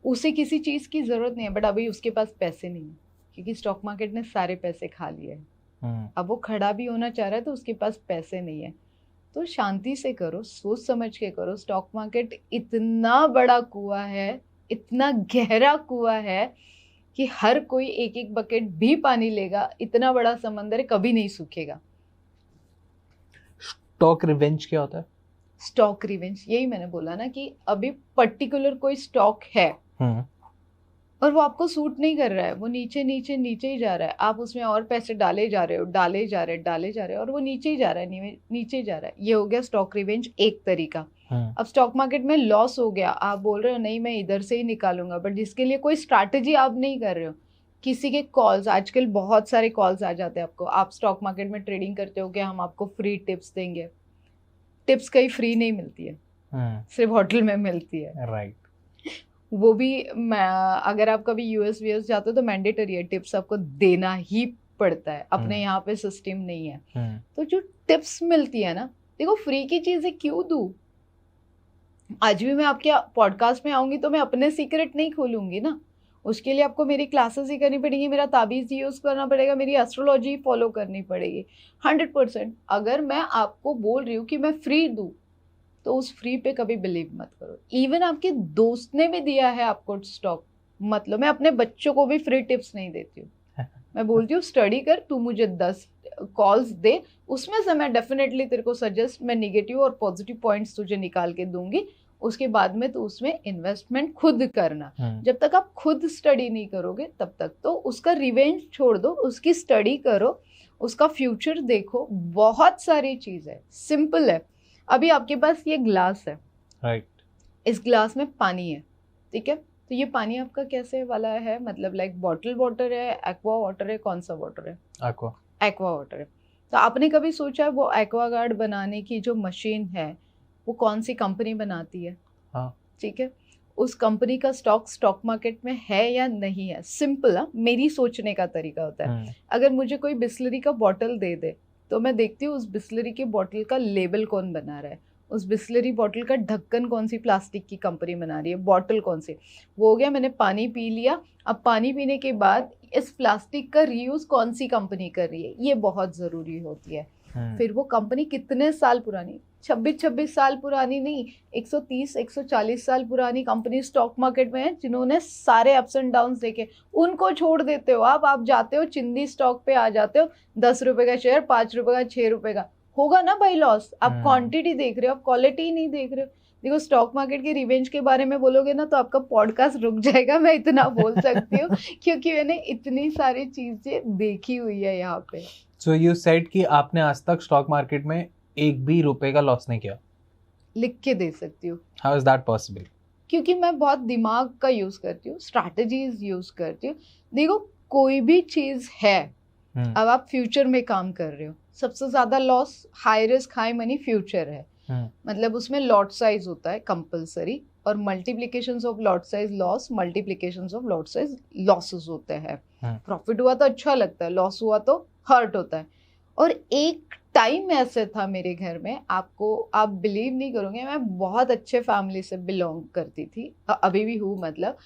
उसे किसी चीज की जरूरत नहीं है, बट अभी उसके पास पैसे नहीं है क्योंकि स्टॉक मार्केट ने सारे पैसे खा लिए हैं। अब वो खड़ा भी होना चाह रहा है तो उसके पास पैसे नहीं है। तो शांति से करो, सोच समझ के करो। स्टॉक मार्केट इतना बड़ा कुआं है, इतना गहरा कुआं है कि हर कोई एक एक बकेट भी पानी लेगा, इतना बड़ा समंदर है, कभी नहीं सूखेगा। स्टॉक रिवेंज क्या होता है? स्टॉक रिवेंज, यही मैंने बोला ना कि अभी पर्टिकुलर कोई स्टॉक है और वो आपको सूट नहीं कर रहा है, वो नीचे नीचे नीचे ही जा रहा है, आप उसमें और पैसे डाले जा रहे हो, डाले जा रहे हो और वो नीचे ही जा रहा है, नीचे ही जा रहा है। ये हो गया स्टॉक रिवेंज एक तरीका। अब स्टॉक मार्केट में लॉस हो गया, आप बोल रहे हो नहीं मैं इधर से ही निकालूंगा, बट जिसके लिए कोई स्ट्रैटेजी आप नहीं कर रहे हो, किसी के कॉल्स, आजकल बहुत सारे कॉल्स आ जाते हैं आपको, आप स्टॉक मार्केट में ट्रेडिंग करते हो क्या, हम आपको फ्री टिप्स देंगे। टिप्स कहीं फ्री नहीं मिलती है, सिर्फ होटल में मिलती है। राइट। वो भी अगर आप कभी यूएस जाते हो तो मैंडेटरी है, टिप्स आपको देना ही पड़ता है, अपने यहाँ पे सिस्टम नहीं है। तो जो टिप्स मिलती है ना, देखो फ्री की चीजें क्यों दूं? आज भी मैं आपके पॉडकास्ट में आऊंगी तो मैं अपने सीक्रेट नहीं खोलूंगी ना, उसके लिए आपको मेरी क्लासेस ही करनी पड़ेगी, मेरा ताबीज़ यूज़ करना पड़ेगा, मेरी एस्ट्रोलॉजी फॉलो करनी पड़ेगी 100%। अगर मैं आपको बोल रही हूँ कि मैं फ्री दूँ तो उस फ्री पे कभी बिलीव मत करो। इवन आपके दोस्त ने भी दिया है आपको स्टॉक, मतलब मैं अपने बच्चों को भी फ्री टिप्स नहीं देती हूँ, मैं बोलती हूँ स्टडी कर, तू मुझे 10 कॉल्स दे, उसमें से मैं डेफिनेटली तेरे को सजेस्ट, मैं निगेटिव और पॉजिटिव पॉइंट्स तुझे निकाल के दूंगी, उसके बाद में तो उसमें इन्वेस्टमेंट खुद करना। जब तक आप खुद स्टडी नहीं करोगे तब तक तो उसका रिवेंज छोड़ दो, उसकी स्टडी करो, उसका फ्यूचर देखो। बहुत सारी चीज़ है, सिंपल है। अभी आपके पास ये ग्लास है, राइट, इस ग्लास में पानी है, ठीक है, तो ये पानी आपका कैसे वाला है, मतलब लाइक बॉटल वाटर है, एक्वा वाटर है, कौन सा वाटर है? एक्वा वाटर है। तो आपने कभी सोचा है वो एक्वागार्ड बनाने की जो मशीन है वो कौन सी कंपनी बनाती है? हाँ, ठीक है, उस कंपनी का स्टॉक मार्केट में है या नहीं है? सिंपल है, मेरी सोचने का तरीका होता है। अगर मुझे कोई बिस्लरी का बॉटल दे दे तो मैं देखती हूँ उस बिस्लरी के बॉटल का लेबल कौन बना रहा है, उस बिस्लरी बॉटल का ढक्कन कौन सी प्लास्टिक की कंपनी बना रही है, बॉटल कौन सी। वो हो गया, मैंने पानी पी लिया। अब पानी पीने के बाद इस प्लास्टिक का रीयूज कौन सी कंपनी कर रही है, ये बहुत ज़रूरी होती है। फिर वो कंपनी कितने साल पुरानी, 26 साल पुरानी नहीं, 130-140 साल पुरानी कंपनी स्टॉक मार्केट में है जिन्होंने सारे अप्स एंड डाउन्स देखे, उनको छोड़ देते हो आप जाते हो चिंदी स्टॉक पे आ जाते हो, 10 रुपए का शेयर, 5 रुपए का, 6 रुपए का, होगा ना भाई लॉस। आप क्वांटिटी देख रहे हो, आप क्वालिटी नहीं देख रहे हो। देखो स्टॉक मार्केट के रिवेंज के बारे में बोलोगे ना तो आपका पॉडकास्ट रुक जाएगा, मैं इतना बोल सकती हूँ क्योंकि मैंने इतनी सारी चीजें देखी हुई है यहाँ पे। सो यू सेड कि आपने आज तक स्टॉक मार्केट में एक भी रुपए का लॉस नहीं किया? लिख के दे सकती हूँ। How is that possible? क्योंकि मैं बहुत दिमाग का यूज करती हूँ, स्ट्रैटेजीज यूज करती हूँ। देखो कोई भी चीज है, अब आप फ्यूचर में काम कर रहे हो, सबसे ज्यादा loss, high risk high money future है। मतलब उसमें लॉट साइज होता है कंपलसरी, और multiplications of lot size loss, multiplications of lot size losses होते हैं। प्रॉफिट हुआ तो अच्छा लगता है, लॉस हुआ तो हर्ट होता है। और एक टाइम ऐसे था मेरे घर में, आप बिलीव नहीं करोगे, मैं बहुत अच्छे फैमिली से बिलोंग करती थी, अभी भी हूँ। मतलब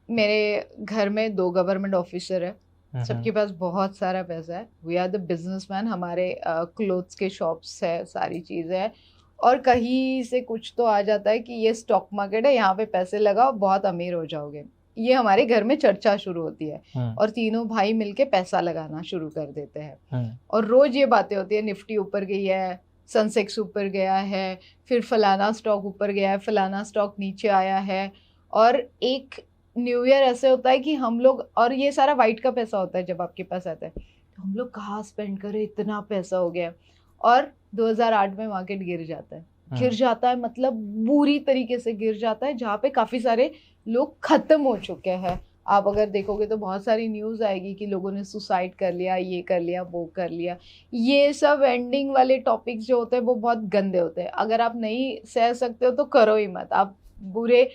मेरे घर में 2 गवर्नमेंट ऑफिसर है, सबके पास बहुत सारा पैसा है, वी आर द बिजनेसमैन, हमारे क्लोथ्स के शॉप्स है, सारी चीज़ें हैं, और कहीं से कुछ तो आ जाता है कि ये स्टॉक मार्केट है, यहाँ पे पैसे लगाओ बहुत अमीर हो जाओगे। ये हमारे घर में चर्चा शुरू होती है और तीनों भाई मिलके पैसा लगाना शुरू कर देते हैं और रोज ये बातें होती है, निफ्टी ऊपर गई है, सेंसेक्स ऊपर गया है, फिर फलाना स्टॉक ऊपर गया है, फलाना स्टॉक नीचे आया है। और एक न्यू ईयर ऐसे होता है कि हम लोग, और ये सारा वाइट का पैसा होता है जब आपके पास आता है, तो हम लोग कहाँ स्पेंड करें, इतना पैसा हो गया। और 2008 में मार्केट गिर जाता है, गिर जाता है मतलब बुरी तरीके से गिर जाता है, जहाँ पे काफी सारे लोग खत्म हो चुके हैं। आप अगर देखोगे तो बहुत सारी न्यूज़ आएगी कि लोगों ने सुसाइड कर लिया, ये कर लिया, वो कर लिया। ये सब एंडिंग वाले टॉपिक्स जो होते हैं वो बहुत गंदे होते हैं। अगर आप नहीं सह सकते हो तो करो ही मत। आप बुरे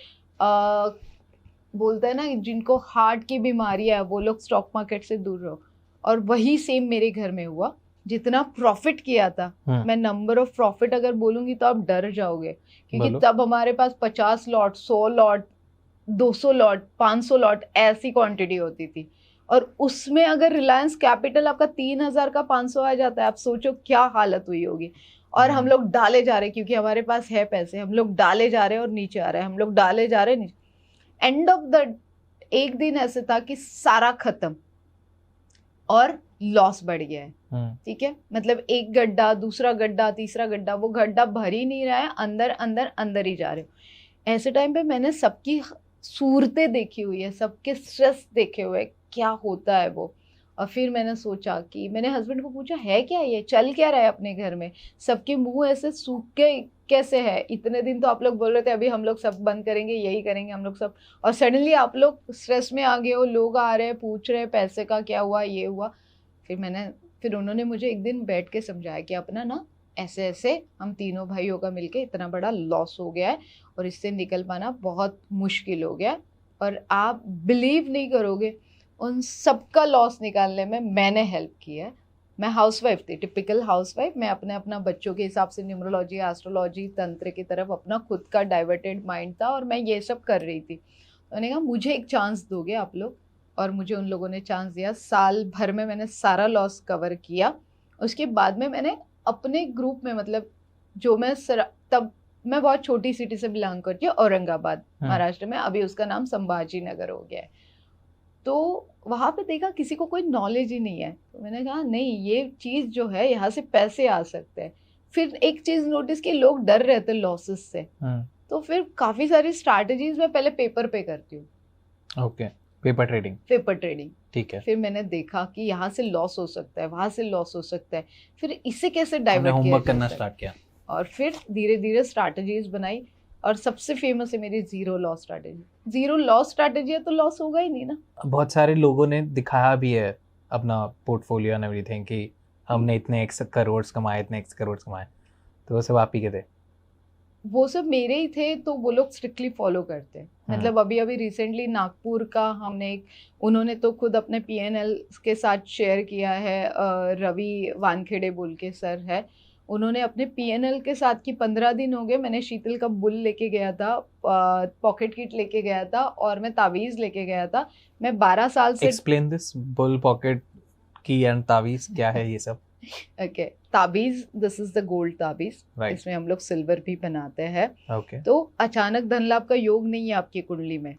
बोलते हैं ना, जिनको हार्ट की बीमारी है वो लोग स्टॉक मार्केट से दूर रहो। और वही सेम मेरे घर में हुआ। जितना प्रॉफिट किया था, मैं नंबर ऑफ प्रॉफिट अगर बोलूंगी तो आप डर जाओगे, क्योंकि तब हमारे पास 50 लॉट, 100 लॉट, 200 लॉट, 500 लॉट ऐसी क्वांटिटी होती थी। और उसमें अगर रिलायंस कैपिटल आपका 3000 का 500 आ जाता है, आप सोचो क्या हालत हुई होगी। और हम लोग डाले जा रहे, क्योंकि हमारे पास है पैसे, हम लोग डाले जा रहे हैं और नीचे आ रहे हैं, हम लोग डाले जा रहे हैं नीचे। एंड ऑफ द एक दिन ऐसे था कि सारा खत्म और लॉस बढ़ गया है। ठीक है, मतलब एक गड्ढा, दूसरा गड्ढा, तीसरा गड्ढा, वो गड्ढा भर ही नहीं रहा है, अंदर अंदर अंदर ही जा रहे हो। ऐसे टाइम पे मैंने सबकी सूरतें देखी हुई है, सबके स्ट्रेस देखे हुए, क्या होता है वो। और फिर मैंने सोचा कि मैंने हस्बैंड को पूछा, है क्या ये, चल क्या रहा है अपने घर में, सबके मुंह ऐसे सूख के कैसे है। इतने दिन तो आप लोग बोल रहे थे अभी हम लोग सब बंद करेंगे, यही करेंगे हम लोग सब, और सडनली आप लोग स्ट्रेस में आ गए हो, लोग आ रहे हैं, पूछ रहे हैं पैसे का क्या हुआ, ये हुआ। फिर उन्होंने मुझे एक दिन बैठ के समझाया कि अपना ना ऐसे ऐसे हम तीनों भाइयों का मिलके इतना बड़ा लॉस हो गया है और इससे निकल पाना बहुत मुश्किल हो गया। और आप बिलीव नहीं करोगे, उन सबका लॉस निकालने में मैंने हेल्प की है। मैं हाउसवाइफ थी, टिपिकल हाउसवाइफ। मैं अपना बच्चों के हिसाब से न्यूमरोलॉजी, एस्ट्रोलॉजी, तंत्र की तरफ अपना खुद का डाइवर्टेड माइंड था और मैं ये सब कर रही थी। उन्होंने कहा मुझे एक चांस दोगे आप लोग, और मुझे उन लोगों ने चांस दिया। साल भर में मैंने सारा लॉस कवर किया। उसके बाद में मैंने अपने ग्रुप में, मतलब जो मैं तब मैं बहुत छोटी सिटी से बिलोंग करती हूँ, औरंगाबाद महाराष्ट्र में, अभी उसका नाम संभाजी नगर हो गया है। तो वहाँ पे देखा किसी को कोई नॉलेज ही नहीं है, तो मैंने कहा नहीं, ये चीज़ जो है यहाँ से पैसे आ सकते हैं। फिर एक चीज़ नोटिस की, लोग डर रहे थे लॉसेस से, तो फिर काफ़ी सारी स्ट्रैटेजीज मैं पहले पेपर पे करती हूँ। ओके, पेपर ट्रेडिंग, ठीक है। फिर मैंने देखा कि यहाँ से लॉस हो सकता है, वहाँ से लॉस हो सकता है, फिर इसे कैसे डाइवर्ट किया, होमवर्क करना स्टार्ट किया और फिर धीरे धीरे स्ट्रैटेजीज बनाई। और सबसे फेमस है मेरी zero loss strategy. Zero loss strategy है तो लॉस होगा ही नहीं ना। बहुत सारे लोगों ने दिखाया भी है अपना पोर्टफोलियो एंड एवरीथिंग कि हमने इतने x करोड़ कमाए, इतने x करोड़ कमाए, तो वो सब आप ही के थे? वो सब मेरे ही थे, तो वो लोग स्ट्रिक्टली फॉलो करते हैं। मतलब अभी रिसेंटली नागपुर का हमने उन्होंने तो खुद अपने PNL के साथ शेयर किया है। रवि वानखेड़े बोल के सर है, उन्होंने अपने PNL के साथ की 15 दिन हो गए। मैंने शीतल का बुल लेके गया था, पॉकेट किट लेके गया था और मैं तावीज़ लेके गया था। मैं 12 साल से एक्सप्लेन दिस बुल, पॉकेट की एंड तावीज़ क्या है ये सब? ओके, ताबीज, दिस इज द गोल्ड ताबीज, इसमें हम लोग सिल्वर भी बनाते हैं। तो अचानक धन लाभ का योग नहीं है आपकी कुंडली में,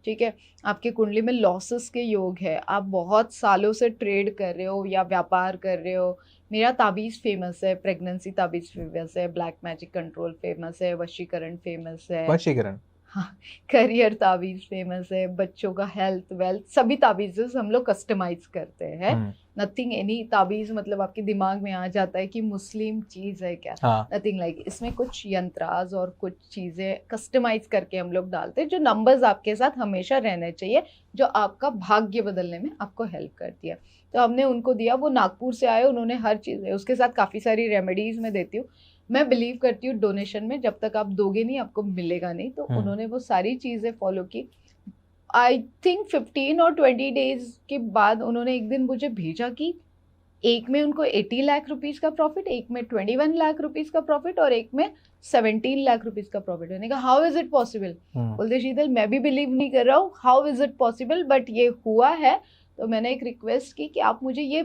ठीक है। आपकी कुंडली में लॉसेस के योग है, आप बहुत सालों से ट्रेड कर रहे हो या व्यापार कर रहे हो। मेरा ताबीज फेमस है, प्रेगनेंसी ताबीज फेमस है, ब्लैक मैजिक कंट्रोल फेमस है, वशीकरण फेमस है, हाँ, करियर ताबीज फेमस है, बच्चों का हेल्थ वेल्थ सभी ताबीज़ हम लोग कस्टमाइज करते हैं। नथिंग एनी ताबीज मतलब आपके दिमाग में आ जाता है कि मुस्लिम चीज़ है क्या, नथिंग लाइक। इसमें कुछ यंत्राज और कुछ चीज़ें कस्टमाइज करके हम लोग डालते हैं, जो नंबर्स आपके साथ हमेशा रहने चाहिए, जो आपका भाग्य बदलने में आपको हेल्प करती है। तो हमने उनको दिया, वो नागपुर से आए, उन्होंने हर चीज़ है, उसके साथ काफ़ी सारी रेमेडीज़ मैं देती हूँ। मैं बिलीव करती हूँ डोनेशन में, जब तक आप दोगे नहीं आपको मिलेगा नहीं। तो उन्होंने वो सारी चीज़ें फॉलो की। आई थिंक 15 और 20 डेज के बाद उन्होंने एक दिन मुझे भेजा कि एक में उनको 80 लाख रुपीज़ का प्रॉफिट, एक में 21 लाख रुपीज़ का प्रॉफिट और एक में 17 लाख रुपीज़ का प्रॉफिट। मैंने कहा हाउ इज़ इट पॉसिबल? बोलते शीतल मैं भी बिलीव नहीं कर रहा हूँ, how is it possible, but ये हुआ है। तो मैंने एक रिक्वेस्ट की कि आप मुझे ये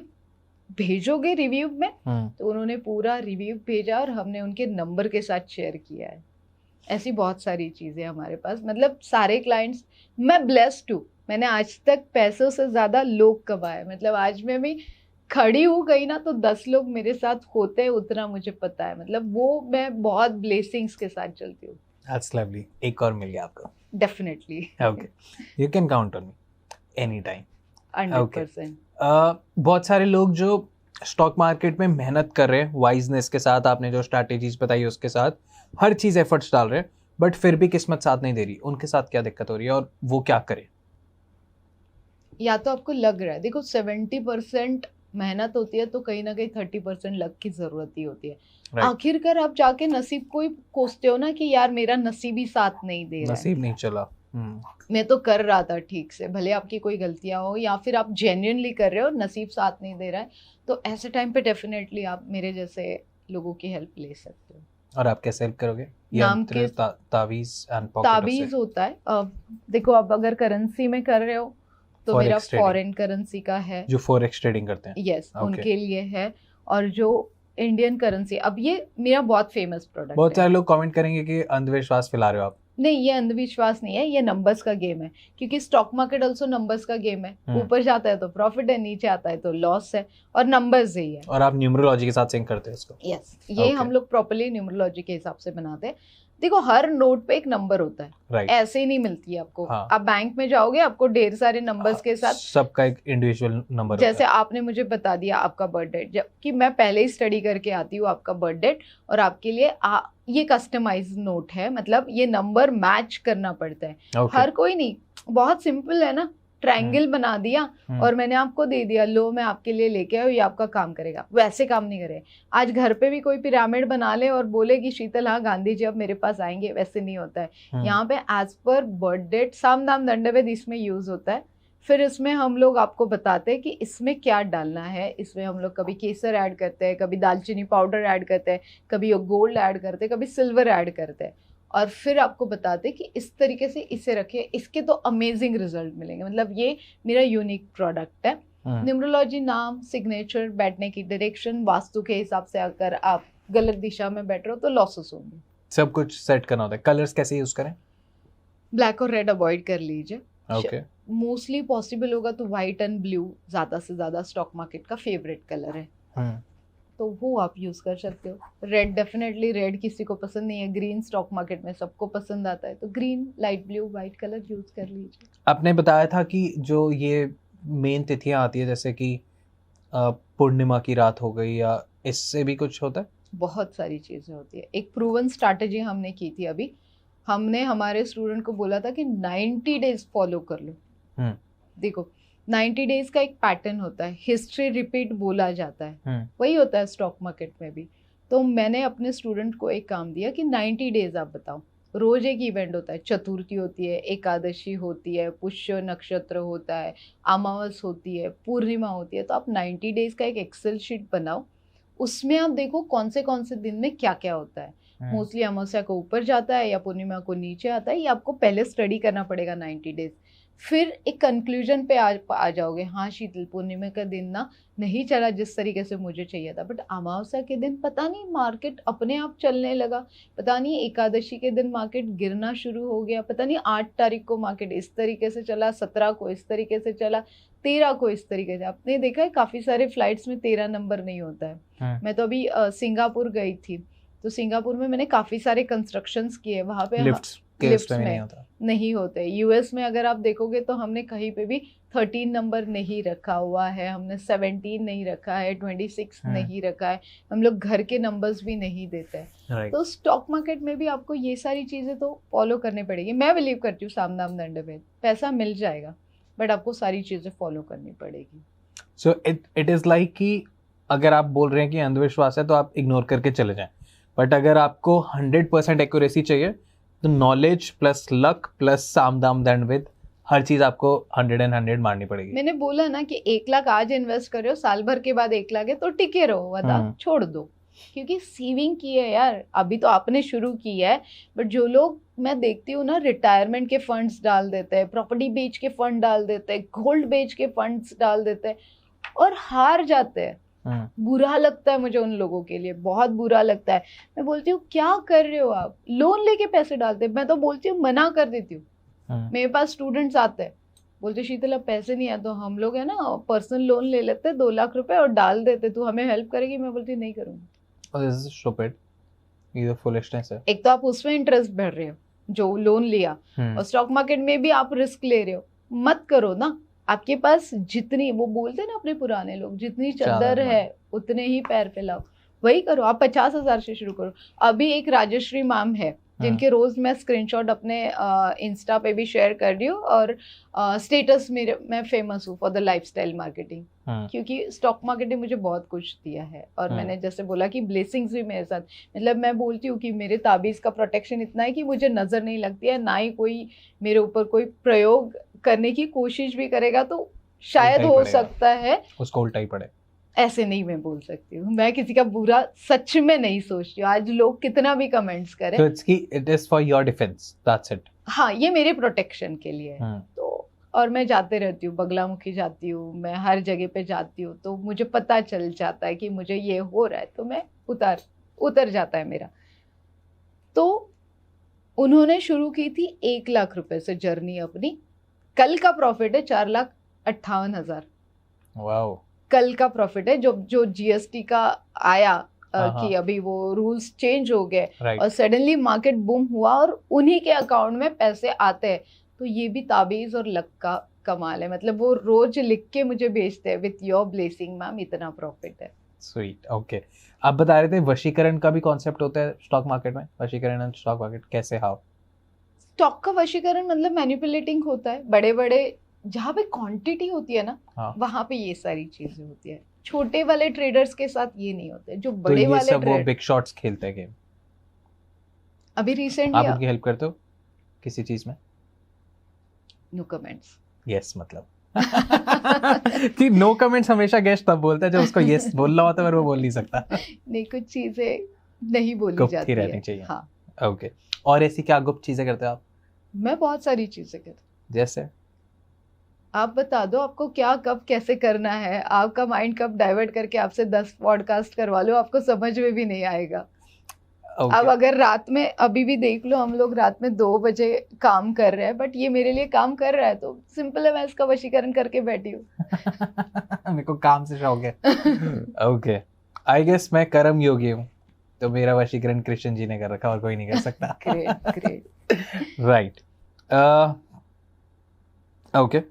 भेजोगे रिव्यू में? तो उन्होंने पूरा रिव्यू भेजा और हमने उनके नंबर के साथ शेयर किया है। ऐसी बहुत सारी चीज़ें हमारे पास, मतलब सारे क्लाइंट्स, मैं ब्लेस्ड हूँ, मैंने आज तक पैसों से ज़्यादा लोग कमाए, मतलब आज मैं भी खड़ी हूँ कहीं ना तो 10 लोग मेरे साथ होते हैं, उतना मुझे पता है, मतलब वो मैं बहुत ब्लेसिंग्स के साथ चलती हूँ। That's lovely. एक और मिल गया आपको। Definitely. Okay, you can count on me any time. 100%। बहुत सारे लोग जो स्टॉक मार्केट में मेहनत कर रहे हैं वाइजनेस के साथ, आपने जो स्ट्रैटेजीज बताई उसके साथ हर चीज़ एफर्ट्स डाल रहे हैं, बट फिर भी किस्मत साथ नहीं दे रही, उनके साथ क्या दिक्कत हो रही है और वो क्या करे? या तो आपको लग रहा है, देखो 70% मेहनत होती है तो कहीं ना कहीं 30% लक की जरूरत ही होती है। Right. आखिरकार आप जाके नसीब को ही कोसते हो ना कि यार मेरा नसीब ही साथ नहीं दे रहा है, नसीब नहीं चला। मैं तो कर रहा था ठीक से, भले आपकी कोई गलतियां हो या फिर आप जेन्युइनली कर रहे हो, नसीब साथ नहीं दे रहा है, तो ऐसे टाइम पे डेफिनेटली आप मेरे जैसे लोगों की हेल्प ले सकते हो। और आप कैसे हेल्प करोगे? नाम यंत्र, के तावीज एंड पॉकेट ताबीज होता है। देखो आप अगर करेंसी में कर रहे हो तो Forex मेरा trading। फॉरेन करेंसी का है, जो फॉरेक्स ट्रेडिंग करते हैं। Yes Okay. उनके लिए है, और जो इंडियन करेंसी, अब ये मेरा बहुत फेमस प्रोडक्ट बहुत है। सारे लोग कमेंट करेंगे कि अंधविश्वास फैला रहे हो आप। नहीं, ये अंधविश्वास नहीं है, ये नंबर्स का गेम है, क्योंकि स्टॉक मार्केट ऑल्सो नंबर्स का गेम है। ऊपर जाता है तो प्रॉफिट है, नीचे आता है तो लॉस है, और नंबर्स ही है। और आप न्यूमरोलॉजी के साथ सिंक करते हैं इसको? यस, ये Okay. हम लोग प्रॉपर्ली न्यूमरोलॉजी के हिसाब से बनाते हैं। देखो हर नोट पे एक नंबर होता है, राइट। ऐसे ही नहीं मिलती है आपको। हाँ। आप बैंक में जाओगे, आपको ढेर सारे नंबर्स के साथ, सबका एक इंडिविजुअल नंबर जैसे आपने मुझे बता दिया आपका बर्थ डेट, जबकि मैं पहले ही स्टडी करके आती हूँ आपका बर्थ डेट, और आपके लिए ये कस्टमाइज नोट है, मतलब ये नंबर मैच करना पड़ता है। Okay. हर कोई नहीं, बहुत सिंपल है ना, ट्रायंगल बना दिया और मैंने आपको दे दिया, लो मैं आपके लिए लेके आया, ये आपका काम करेगा, वैसे काम नहीं करे। आज घर पे भी कोई पिरामिड बना ले और बोले कि शीतल हाँ गांधी जी अब मेरे पास आएंगे, वैसे नहीं होता है। यहाँ पे एज पर बर्थ डेट साम दाम दंडभेद इसमें यूज होता है। फिर इसमें हम लोग आपको बताते हैं कि इसमें क्या डालना है। इसमें हम लोग कभी केसर ऐड करते हैं, कभी दालचीनी पाउडर ऐड करते हैं, कभी गोल्ड ऐड करते हैं, कभी सिल्वर ऐड करते हैं, और फिर आपको बताते हैं कि इस तरीके से इसे रखिए, इसके तो अमेजिंग रिजल्ट मिलेंगे। मतलब ये मेरा यूनिक प्रोडक्ट है। न्यूमरोलॉजी नाम, सिग्नेचर, बैठने की डायरेक्शन, वास्तु के हिसाब से अगर आप गलत दिशा में बैठ रहे हो तो लॉसेस होंगे। सब कुछ सेट करना होता है। कलर्स कैसे यूज करें? ब्लैक और रेड अवॉइड कर लीजिए। ओके। मोस्टली पॉसिबल होगा तो व्हाइट एंड ब्लू ज्यादा से ज्यादा स्टॉक मार्केट का फेवरेट कलर है, तो वो आप यूज कर सकते हो। रेड डेफिनेटली, रेड किसी को पसंद नहीं है, ग्रीन स्टॉक मार्केट में सबको पसंद आता है, तो green, light blue, white colour use कर लीजिए। आपने बताया था कि जो ये मेन तिथियां आती है, जैसे कि पूर्णिमा की रात हो गई, या इससे भी कुछ होता है? बहुत सारी चीजें होती है। एक प्रूवन स्ट्रैटेजी हमने की थी अभी, हमने हमारे स्टूडेंट को बोला था कि 90 डेज फॉलो कर लो। देखो 90 डेज का एक पैटर्न होता है, हिस्ट्री रिपीट बोला जाता है, वही होता है स्टॉक मार्केट में भी। तो मैंने अपने स्टूडेंट को एक काम दिया कि 90 डेज आप बताओ, रोज एक इवेंट होता है, चतुर्थी होती है, एकादशी होती है, पुष्य नक्षत्र होता है, अमावस होती है, पूर्णिमा होती है, तो आप 90 डेज का एक एक्सेल शीट बनाओ, उसमें आप देखो कौन से दिन में क्या क्या होता है। मोस्टली अमावस्या को ऊपर जाता है या पूर्णिमा को नीचे आता है, ये आपको पहले स्टडी करना पड़ेगा 90 डेज। फिर एक कंक्लूजन पे आ जाओगे, हाँ शीतल पूर्णिमा का दिन ना नहीं चला जिस तरीके से मुझे चाहिए था, बट अमावस्या के दिन पता नहीं मार्केट अपने आप चलने लगा, पता नहीं एकादशी के दिन मार्केट गिरना शुरू हो गया, पता नहीं 8 तारीख को मार्केट इस तरीके से चला, 17 को इस तरीके से चला, 13 को इस तरीके से। आपने देखा है काफ़ी सारे फ्लाइट्स में 13 नंबर नहीं होता है। मैं तो अभी सिंगापुर गई थी, तो सिंगापुर में मैंने काफ़ी सारे कंस्ट्रक्शंस किए, वहाँ पे लिफ्ट्स में नहीं होते। यूएस में अगर आप देखोगे तो हमने कहीं पे भी 13 नंबर नहीं रखा हुआ है, हमने 17 नहीं रखा है, 26 नहीं रखा है, हम लोग घर के नंबर्स भी नहीं देते हैं। तो स्टॉक मार्केट में भी आपको ये सारी चीज़ें तो फॉलो करनी पड़ेगी। मैं बिलीव करती हूँ साम दाम दंडभेद, पैसा मिल जाएगा, बट आपको सारी चीज़ें फॉलो करनी पड़ेगी। सो इट इज़ लाइक कि अगर आप बोल रहे हैं कि अंधविश्वास है तो आप इग्नोर करके चले जाएं, बट अगर आपको 100% एक्यूरेसी चाहिए तो नॉलेज प्लस लक प्लस साम दाम दंडभेद, हर चीज आपको 100 मारनी पड़ेगी। मैंने बोला ना कि 1 लाख आज इन्वेस्ट कर रहे हो, साल भर के बाद 1 लाख है तो टिके रहो, वरना छोड़ दो, क्योंकि सेविंग की है यार, अभी तो आपने शुरू की है। बट जो लोग मैं देखती हूँ ना, रिटायरमेंट के फंड्स डाल देते हैं, प्रॉपर्टी बेच के फंड डाल देते हैं, गोल्ड बेच के फंड्स डाल देते हैं और हार जाते हैं। बुरा लगता है मुझे उन लोगों के लिए, बहुत बुरा लगता है। मैं बोलती हूँ क्या कर रहे हो आप, लोन लेके पैसे डालते। मैं तो बोलती हूँ मना कर देती हूँ। मेरे पास स्टूडेंट्स आते हैं, बोलते शीतल अब पैसे नहीं है तो हम लोग है ना पर्सनल लोन ले लेते 2 लाख रुपए और डाल देते, तू हमें हेल्प करेगी। मैं बोलती नहीं करूँगी। ये फुलिशनेस है। एक तो आप उसमें इंटरेस्ट भर रहे हो जो लोन लिया, और स्टॉक मार्केट में भी आप रिस्क ले रहे हो। मत करो ना। आपके पास जितनी, वो बोलते हैं ना अपने पुराने लोग, जितनी चादर है उतने ही पैर फैलाओ, वही करो। आप 50,000 से शुरू करो। अभी एक राजश्री मैम है जिनके रोज मैं स्क्रीनशॉट अपने इंस्टा पे भी शेयर कर रही हूँ, और स्टेटस में मैं फेमस हूँ फॉर द लाइफस्टाइल मार्केटिंग, क्योंकि स्टॉक मार्केट ने मुझे बहुत कुछ दिया है। और मैंने जैसे बोला कि ब्लेसिंग्स भी मेरे साथ, मतलब मैं बोलती हूँ कि मेरे ताबीज़ का प्रोटेक्शन इतना है कि मुझे नज़र नहीं लगती है, ना ही कोई मेरे ऊपर कोई प्रयोग करने की कोशिश भी करेगा तो शायद हो सकता है उसको उल्टा ही पड़े। ऐसे नहीं मैं बोल सकती हूँ, मैं किसी का बुरा सच में नहीं सोचती हूँ। आज लोग कितना भी कमेंट्स करें, so it is for your defense, that's it. हाँ, ये मेरे प्रोटेक्शन के लिए है। तो और मैं जाते रहती हूँ, बगलामुखी जाती हूँ, मैं हर जगह पे जाती हूँ, तो मुझे पता चल जाता है कि मुझे ये हो रहा है, तो मैं उतर जाता है मेरा। तो उन्होंने शुरू की थी 1 लाख रुपए से जर्नी अपनी। कल का प्रॉफिट है 4,58,000। वाओ। कल का प्रॉफिट है जो जीएसटी का आया कि अभी वो रूल्स चेंज हो गए, और सडनली मार्केट बूम हुआ और उन्हीं के अकाउंट में पैसे आते हैं। तो ये भी ताबीज और लक का कमाल है। मतलब वो रोज लिख के मुझे भेजते हैं, विथ योर ब्लेसिंग मैम इतना प्रॉफिट है। Sweet, okay. आप बता रहे थे वशीकरण का भी कॉन्सेप्ट होता है स्टॉक मार्केट में। वशीकरण एंड स्टॉक मार्केट कैसे, हाउ? स्टॉक का वशीकरण मतलब मैनिपुलेटिंग होता है। बड़े बड़े जहाँ पे क्वांटिटी होती है ना, वहाँ पे ये सारी चीजें होती है। छोटे वाले ट्रेडर्स के साथ ये नहीं होते। जो बड़े वाले सब वो बिग शॉट्स खेलते हैं गेम। अभी रिसेंटली आप उनकी हेल्प करते हो किसी चीज में? No comments. यस, मतलब कि नो कमेंट्स हमेशा गेस्ट तब बोलता है जब उसको यस बोलना होता है, पर वो बोल नहीं सकता। नहीं, कुछ चीजें नहीं बोली जाती है। रहनी चाहिए। हाँ, ओके। और ऐसी क्या गुप्त चीजें करते हो आप? मैं बहुत सारी चीजें करती हूँ। जैसे आप बता दो आपको क्या कब कैसे करना है। आपका माइंड कब डाइवर्ट करके आपसे 10 पॉडकास्ट करवा लो, आपको समझ में भी नहीं आएगा। अब अगर रात में, अभी भी देख लो, हम लोग रात में 2 बजे काम कर रहे हैं, बट ये मेरे लिए काम कर रहा है, तो सिंपल है, मैं इसका वशीकरण करके बैठी हूँ। मेरे को काम से शौक है। ओके, आई गेस मैं कर्म योगी हूँ, तो मेरा वशीकरण कृष्ण जी ने कर रखा और कोई नहीं कर सकता। ग्रेट। राइट। ओके,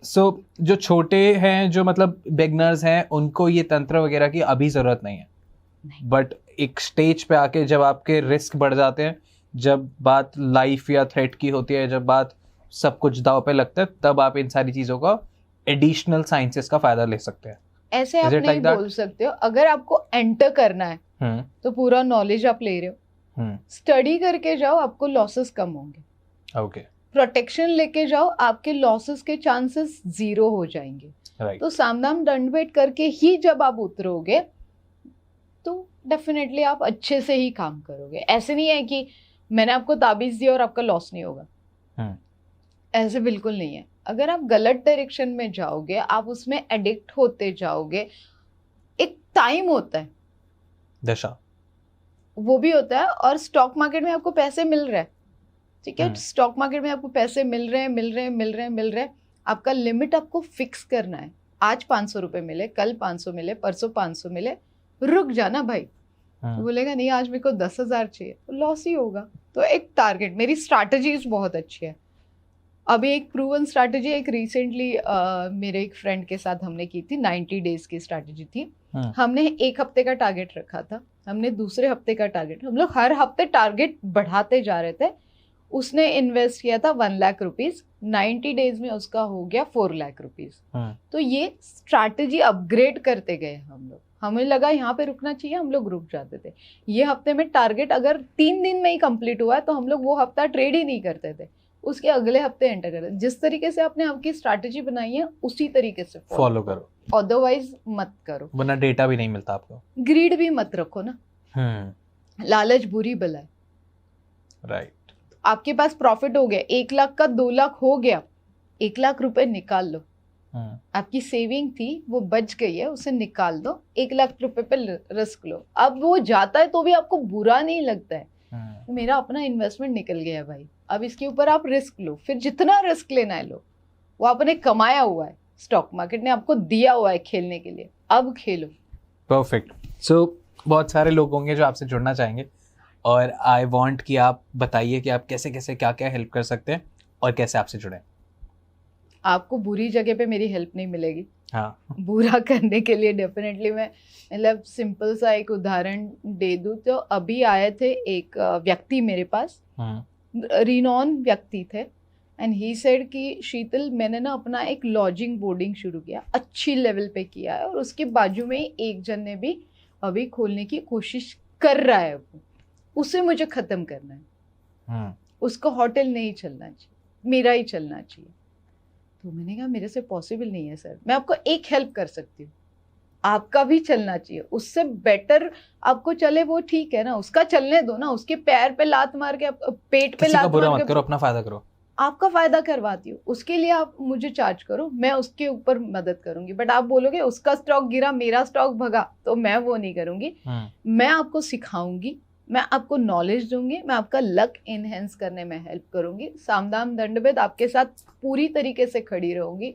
सो जो छोटे हैं, जो मतलब बिगनर्स हैं, उनको ये तंत्र वगैरह की अभी ज़रूरत नहीं है, बट एक स्टेज पे आके जब आपके रिस्क बढ़ जाते हैं, जब बात लाइफ या थ्रेट की होती है, जब बात सब कुछ दाव पे लगता है, तब आप इन सारी चीज़ों का एडिशनल साइंसेस का फ़ायदा ले सकते हैं। ऐसे आप नहीं बोल सकते हो। अगर आपको एंटर करना है तो पूरा नॉलेज आप ले रहे हो, स्टडी करके जाओ, आपको लॉसेस कम होंगे। ओके, प्रोटेक्शन लेके जाओ, आपके लॉसेस के चांसेस 0 हो जाएंगे। तो सामदाम दंडभेद करके ही जब आप उतरोगे तो डेफिनेटली आप अच्छे से ही काम करोगे। ऐसे नहीं है कि मैंने आपको ताबीज दिया और आपका लॉस नहीं होगा, ऐसे बिल्कुल नहीं है। अगर आप गलत डायरेक्शन में जाओगे, आप उसमें एडिक्ट होते जाओगे। एक टाइम होता है, दशा, वो भी होता है। और स्टॉक मार्केट में आपको पैसे मिल रहे हैं, ठीक है, स्टॉक मार्केट में आपको पैसे मिल रहे हैं। आपका लिमिट आपको फिक्स करना है। आज 500 रुपए मिले, कल 500 मिले, परसों 500 मिले, रुक जाना भाई। तो बोलेगा नहीं आज मेरे को 10,000 चाहिए, तो लॉस ही होगा। तो एक टारगेट, मेरी स्ट्रैटेजीज बहुत अच्छी है। अभी एक प्रूवन स्ट्रैटेजी एक रिसेंटली मेरे एक फ्रेंड के साथ हमने की थी, 90 डेज की स्ट्रैटेजी थी। हमने 1 हफ्ते का टारगेट रखा था, हमने दूसरे हफ्ते का टारगेट, हम लोग हर हफ्ते टारगेट बढ़ाते जा रहे थे। उसने इन्वेस्ट किया था 1 लाख रुपीज, 90 डेज में उसका हो गया 4 लाख रुपीज। तो ये स्ट्रैटेजी अपग्रेड करते गए हम लोग। हमें लगा यहाँ पे रुकना चाहिए, हम लोग रुक जाते थे। ये हफ्ते में टारगेट अगर 3 दिन में ही कंप्लीट हुआ है तो हम लोग वो हफ्ता ट्रेड ही नहीं करते थे, उसके अगले हफ्ते एंटर करते। जिस तरीके से आपने आपकी स्ट्रैटेजी बनाई है उसी तरीके से फॉलो करो, अदरवाइज मत करो, वरना डेटा भी नहीं मिलता आपको। ग्रीड भी मत रखो ना, लालच बुरी बला है। राइट। आपके पास प्रॉफिट हो गया, 1 लाख का 2 लाख हो गया, 1 लाख रुपए निकाल लो, आपकी सेविंग थी वो बच गई है, उसे निकाल दो, 1 लाख रुपए पे रिस्क लो। अब वो जाता है तो भी आपको बुरा नहीं लगता है, तो मेरा अपना इन्वेस्टमेंट निकल गया है भाई, अब इसके ऊपर आप रिस्क लो, फिर जितना रिस्क लेना है लो, वो आपने कमाया हुआ है, स्टॉक मार्केट ने आपको दिया हुआ है खेलने के लिए, अब खेलो। परफेक्ट। सो बहुत सारे लोग होंगे जो आपसे जुड़ना चाहेंगे, और आई वांट कि आप बताइए कि आप कैसे कैसे क्या क्या हेल्प कर सकते हैं और कैसे आपसे जुड़ें। आपको बुरी जगह पे मेरी हेल्प नहीं मिलेगी। हाँ, बुरा करने के लिए डेफिनेटली मैं, मतलब सिंपल सा एक उदाहरण दे दूं तो अभी आए थे एक व्यक्ति मेरे पास, रिनॉन व्यक्ति थे, एंड ही सेड कि शीतल मैंने ना अपना एक लॉजिंग बोर्डिंग शुरू किया, अच्छी लेवल पे किया है, और उसके बाजू में ही एक जन ने भी अभी खोलने की कोशिश कर रहा है, उसे मुझे ख़त्म करना है, उसका होटल नहीं चलना चाहिए, मेरा ही चलना चाहिए। तो मैंने कहा मेरे से पॉसिबल नहीं है सर, मैं आपको एक हेल्प कर सकती हूँ, आपका भी चलना चाहिए, उससे बेटर आपको चले वो ठीक है ना, उसका चलने दो ना, उसके पैर पे लात मार के, पेट पे लात बुरा मार मत के, करो, अपना फायदा करो, आपका फायदा करवाती हूँ, उसके लिए आप मुझे चार्ज करो, मैं उसके ऊपर मदद करूंगी। बट आप बोलोगे उसका स्टॉक गिरा मेरा स्टॉक भगा, तो मैं वो नहीं करूंगी। मैं आपको सिखाऊंगी, मैं आपको नॉलेज दूंगी, मैं आपका लक इनहेंस करने में हेल्प करूंगी, सामदाम दंडभेद आपके साथ पूरी तरीके से खड़ी रहूंगी।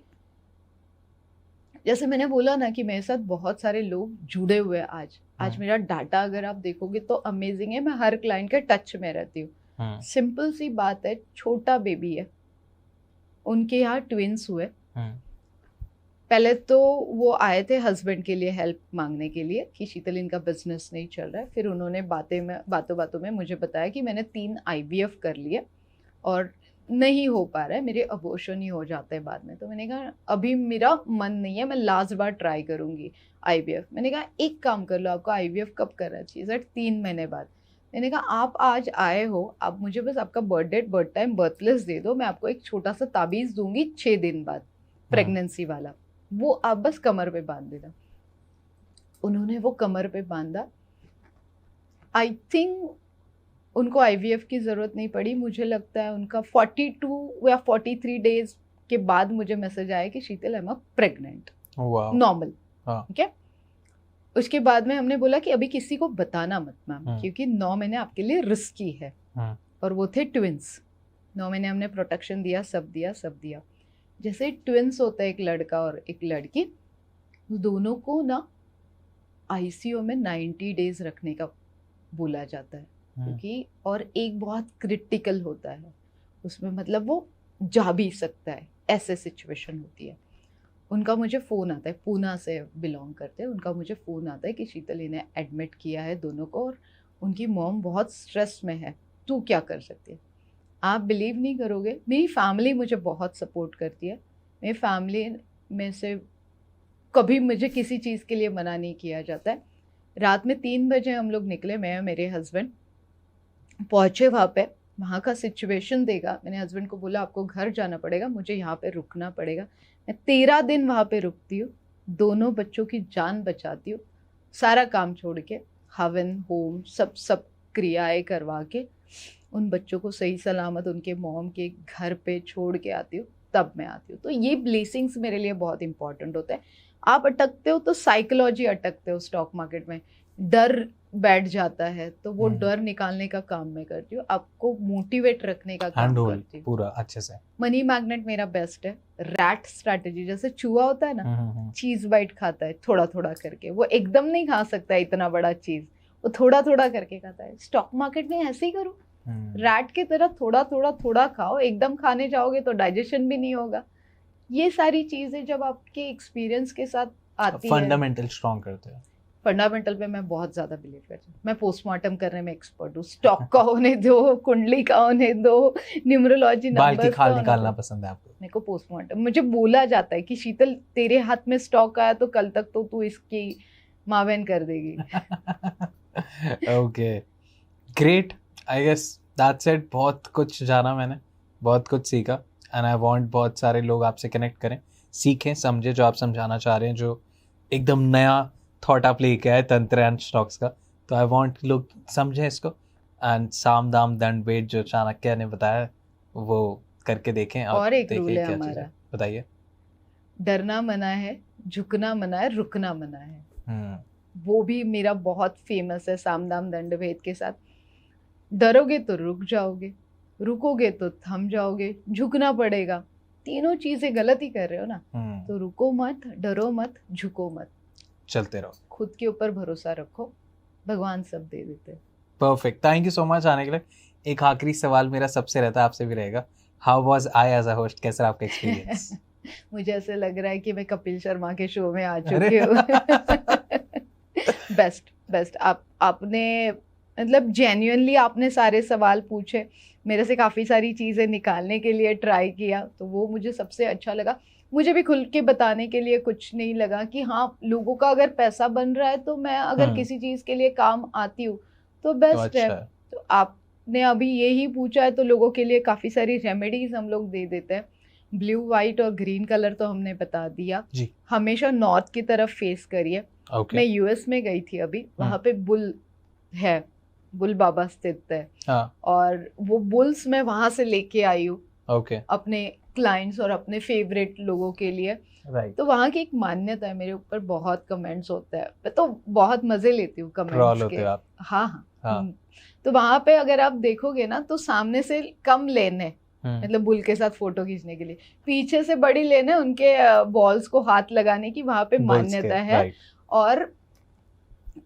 जैसे मैंने बोला ना कि मेरे साथ बहुत सारे लोग जुड़े हुए हैं आज मेरा डाटा अगर आप देखोगे तो अमेजिंग है, मैं हर क्लाइंट के टच में रहती हूँ। सिंपल सी बात है, छोटा बेबी है, उनके यहाँ ट्विंस हुए, पहले तो वो आए थे हस्बैंड के लिए हेल्प मांगने के लिए कि शीतल इनका बिजनेस नहीं चल रहा है, फिर उन्होंने बातों बातों में मुझे बताया कि मैंने 3 IVF कर लिए और नहीं हो पा रहा है, मेरे अबॉर्शन ही हो जाते हैं बाद में। तो मैंने कहा अभी मेरा मन नहीं है, मैं लास्ट बार ट्राई करूंगी IVF। मैंने कहा एक काम कर लो, आपको IVF कब करना चाहिए सर? 3 महीने बाद। मैंने कहा आप आज आए हो, आप मुझे बस आपका birth date, birth time, birth place दे दो, मैं आपको एक छोटा सा ताबीज़ दूंगी 6 दिन बाद, प्रेगनेंसी वाला, वो आप बस कमर पे बांध देना। उन्होंने वो कमर पे बांधा, आई थिंक उनको IVF की ज़रूरत नहीं पड़ी, मुझे लगता है उनका 42 या 43 डेज के बाद मुझे मैसेज आया कि शीतल आई एम प्रेग्नेंट, नॉर्मल। ठीक है, उसके बाद में हमने बोला कि अभी किसी को बताना मत मैम, क्योंकि 9 महीने आपके लिए रिस्की है, और वो थे ट्विंस। 9 महीने हमने प्रोटेक्शन दिया, सब दिया। जैसे ट्विंस होता है, एक लड़का और एक लड़की, दोनों को ना ICU में 90 डेज रखने का बोला जाता है, क्योंकि और एक बहुत क्रिटिकल होता है उसमें, मतलब वो जा भी सकता है, ऐसे सिचुएशन होती है। उनका मुझे फ़ोन आता है, पूना से बिलोंग करते हैं, उनका मुझे फ़ोन आता है कि शीतल इन्हें एडमिट किया है दोनों को, और उनकी मॉम बहुत स्ट्रेस में है, तू क्या कर सकती है? आप बिलीव नहीं करोगे, मेरी फैमिली मुझे बहुत सपोर्ट करती है, मेरी फैमिली में से कभी मुझे किसी चीज़ के लिए मना नहीं किया जाता है। रात में 3 बजे हम लोग निकले, मैं और मेरे हस्बैंड पहुँचे वहाँ पे, वहाँ का सिचुएशन देखा, मैंने हस्बैंड को बोला आपको घर जाना पड़ेगा, मुझे यहाँ पे रुकना पड़ेगा। मैं 13 दिन वहाँ पे रुकती हूँ, दोनों बच्चों की जान बचाती हूँ, सारा काम छोड़ के, हवन होम सब क्रियाएं करवा के उन बच्चों को सही सलामत उनके मॉम के घर पे छोड़ के आती हूँ, तब मैं आती हूँ। तो ये ब्लेसिंग्स मेरे लिए बहुत इंपॉर्टेंट होता है। आप अटकते हो तो साइकोलॉजी अटकते हो स्टॉक मार्केट में, डर बैठ जाता है, तो वो डर निकालने का काम मैं करती हूँ, आपको मोटिवेट रखने का काम करती हूँ पूरा अच्छे से। मनी मैग्नेट मेरा बेस्ट है। रैट स्ट्रैटेजी, जैसे चूहा होता है ना, चीज बाइट खाता है थोड़ा थोड़ा करके, वो एकदम नहीं खा सकता है इतना बड़ा चीज, वो थोड़ा थोड़ा करके खाता है। स्टॉक मार्केट में ऐसे ही करो, रैट की तरह थोड़ा थोड़ा खाओ, एकदम खाने जाओगे तो डाइजेशन भी नहीं होगा। ये सारी चीजें जब आपके एक्सपीरियंस के साथ आती है, फंडामेंटल स्ट्रॉन्ग करते हैं। फंडामेंटल पे मैं बहुत ज़्यादा बिलीव करती हूँ, मैं पोस्टमार्टम करने में एक्सपर्ट हूँ, स्टॉक का होने दो, कुंडली का होने दो, न्यूमरोलॉजी, बाल की खाल निकालना पसंद है आपको? मेरे को पोस्टमार्टम, मुझे बोला जाता है कि शीतल तेरे हाथ में स्टॉक आया तो कल तक तो तू इसकी मावेन कर देगी। Okay, great, I guess that's it. बहुत कुछ जाना मैंने, बहुत कुछ सीखा, एंड आई वांट बहुत सारे लोग आपसे कनेक्ट करें, सीखें, समझे जो आप समझाना चाह रहे हैं, जो एकदम नया थॉट आप लेके आए तंत्र एंड स्टॉक्स का। तो आई वांट लोग समझें इसको, एंड साम दाम दंड भेद जो चाणक्य ने बताया वो करके देखें। और एक रूल है हमारा, बताइए। डरना मना है, झुकना मना है, रुकना मना है। वो भी मेरा बहुत फेमस है साम दाम दंड भेद के साथ। डरोगे तो रुक जाओगे, रुकोगे तो थम जाओगे, झुकना पड़ेगा। तीनों चीजें गलत ही कर रहे हो ना, तो रुको मत, डरो मत, झुको मत, चलते रहो, खुद के ऊपर भरोसा रखो, भगवान सब दे देते हैं। Perfect, thank you so much आने के लिए। एक आखिरी सवाल मेरा सबसे रहता है, आपसे भी रहेगा, how was I as a host, कैसा रहा आपका एक्सपीरियंस? मुझे ऐसे लग रहा है कि मैं कपिल शर्मा के शो में आ चुकी हूँ। बेस्ट आपने मतलब जेन्युइनली आपने सारे सवाल पूछे, मेरे से काफ़ी सारी चीज़ें निकालने के लिए ट्राई किया, तो वो मुझे सबसे अच्छा लगा। मुझे भी खुल के बताने के लिए कुछ नहीं लगा कि हाँ, लोगों का अगर पैसा बन रहा है तो मैं अगर किसी चीज़ के लिए काम आती हूँ तो बेस्ट है। तो आपने अभी यही पूछा है, तो लोगों के लिए काफ़ी सारी रेमेडीज हम लोग दे देते हैं। ब्लू, वाइट और ग्रीन कलर तो हमने बता दिया जी। हमेशा नॉर्थ की तरफ फेस करिए। मैं यूएस में गई थी अभी, वहाँ पे बुल है, बुल बाबा स्थित है। और वो बुल्स मैं वहाँ से लेके आई हूँ अपने क्लाइंट्स और अपने फेवरेट लोगों के लिए। तो वहाँ की एक मान्यता है, मेरे ऊपर बहुत कमेंट्स होते हैं, मैं तो बहुत मजे लेती हूँ कमेंट्स के। हाँ। तो वहाँ पे अगर आप देखोगे ना, तो सामने से कम लेन है, मतलब बुल के साथ फोटो खींचने के लिए, पीछे से बड़ी लेन है उनके बॉल्स को हाथ लगाने की, वहाँ पे मान्यता है। और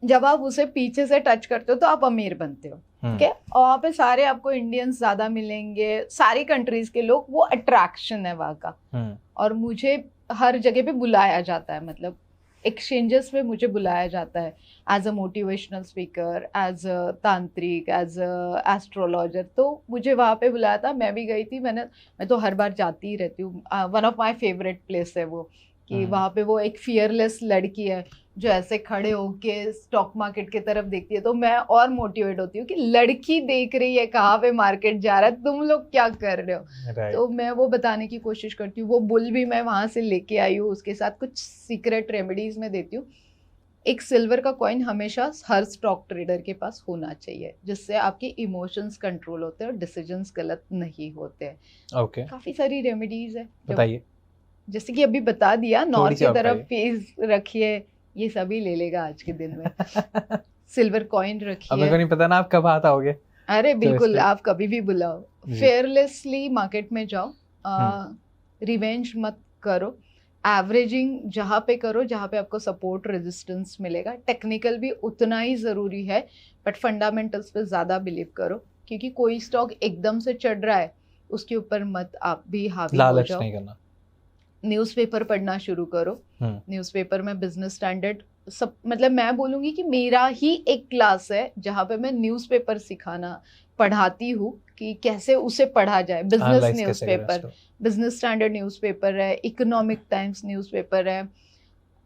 जब आप उसे पीछे से टच करते हो तो आप अमीर बनते हो, ठीक है। और वहाँ पे सारे आपको इंडियंस ज्यादा मिलेंगे, सारी कंट्रीज के लोग, वो अट्रैक्शन है वहाँ का। और मुझे हर जगह पे बुलाया जाता है, मतलब एक्सचेंजेस में मुझे बुलाया जाता है as a motivational speaker, as a tantrik, as a astrologer. तो मुझे वहाँ पे बुलाया था, मैं भी गई थी। मैं तो हर बार जाती ही रहती हूँ। One of my favourite place है वो, कि वहाँ पे वो एक फियरलेस लड़की है जो ऐसे खड़े होके स्टॉक मार्केट की तरफ देखती है। तो मैं और मोटिवेट होती हूँ कि लड़की देख रही है कहाँ पे मार्केट जा रहा है, तुम लोग क्या कर रहे हो। तो मैं वो बताने की कोशिश करती हूँ। वो बुल भी मैं वहाँ से लेके आई हूँ, उसके साथ कुछ सीक्रेट रेमेडीज में देती हूँ। एक सिल्वर का कॉइन हमेशा हर स्टॉक ट्रेडर के पास होना चाहिए, जिससे आपके इमोशंस कंट्रोल होते हैं और डिसीजंस गलत नहीं होते हैं। काफी सारी रेमेडीज है, बताइए। जैसे कि अभी बता दिया, नॉर्थ की तरफ फेस रखिए, ये सभी ले लेगा आज के दिन में। सिल्वर कॉइन रखिए। अब मेरे को नहीं पता ना आप कब आता होगे। अरे बिल्कुल, आप कभी भी बुलाओ। फेयरलेसली मार्केट में जाओ, रिवेंज मत करो, एवरेजिंग जहाँ पे करो जहाँ पे आपको सपोर्ट रेजिस्टेंस मिलेगा। टेक्निकल भी उतना ही ज़रूरी है, बट फंडामेंटल्स पे ज़्यादा बिलीव करो, क्योंकि कोई स्टॉक एकदम से चढ़ रहा है उसके ऊपर मत आप भी हावी हो जाओ। नहीं करना। न्यूज़पेपर पढ़ना शुरू करो। न्यूज़पेपर में बिजनेस स्टैंडर्ड सब, मतलब मैं बोलूँगी कि मेरा ही एक क्लास है जहाँ पे मैं न्यूज़पेपर सिखाना पढ़ाती हूँ कि कैसे उसे पढ़ा जाए। Business newspaper, business standard newspaper है, इकोनॉमिक टाइम्स न्यूज़पेपर है,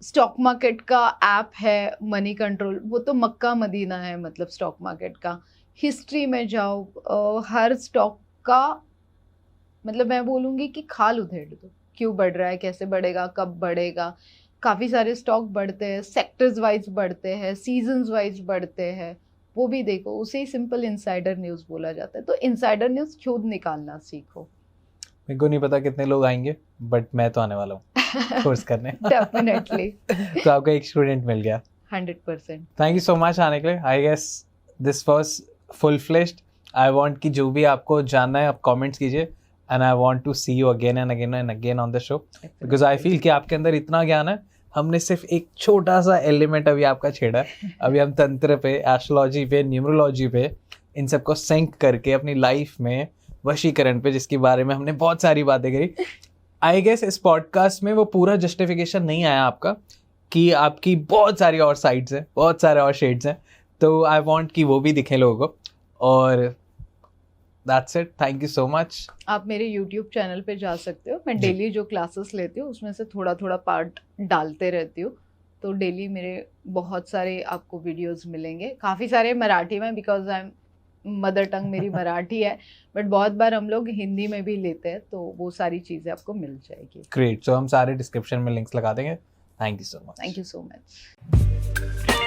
स्टॉक मार्केट का ऐप है मनी कंट्रोल, वो तो मक्का मदीना है, मतलब स्टॉक मार्केट का। हिस्ट्री में जाओ, हर स्टॉक का मतलब मैं बोलूँगी कि खाल उधेड़ दो, क्यों बढ़ रहा है, कैसे बढ़ेगा, कब बढ़ेगा। काफ़ी सारे स्टॉक बढ़ते हैं, सेक्टर्स वाइज बढ़ते हैं, सीजन्स वाइज बढ़ते हैं, वो भी देखो। उसे ही सिंपल इनसाइडर न्यूज़ बोला जाता है। तो इनसाइडर न्यूज़ खुद निकालना सीखो। मेरे को नहीं पता कितने लोग आएंगे, बट मैं तो आने वाला हूँ कोर्स करने। डेफिनेटली। तो आपका एक स्टूडेंट मिल गया। 100%। थैंक यू सो मच आने के लिए। I guess this was full fleshed. I want कि जो भी आपको जानना है आप कमेंट्स कीजिए, and I want to see you again and again and again on the show, because I feel कि आपके अंदर इतना ज्ञान है, हमने सिर्फ एक छोटा सा एलिमेंट अभी आपका छेड़ा है। अभी हम तंत्र पे, एस्ट्रोलॉजी पे, न्यूमरोलॉजी पे, इन सबको सिंक करके अपनी लाइफ में वशीकरण पे, जिसके बारे में हमने बहुत सारी बातें करी। आई गेस इस पॉडकास्ट में वो पूरा जस्टिफिकेशन नहीं आया आपका, कि आपकी बहुत सारी और साइड्स हैं, बहुत सारे और शेड्स हैं। तो आई वॉन्ट कि वो भी दिखे लोगों को। और That's it. Thank you so much. आप मेरे YouTube चैनल पे जा सकते हो। मैं डेली जो क्लासेस लेती हूँ उसमें से थोड़ा थोड़ा पार्ट डालते रहती हूँ। तो डेली मेरे बहुत सारे आपको वीडियोस मिलेंगे, काफ़ी सारे मराठी में, because I am mother tongue मेरी मराठी है, बट बहुत बार हम लोग हिंदी में भी लेते हैं, तो वो सारी चीज़ें आपको मिल जाएगी। ग्रेट। तो हम सारे डिस्क्रिप्शन में लिंक्स लगा देंगे। Thank you so much. Thank you so much.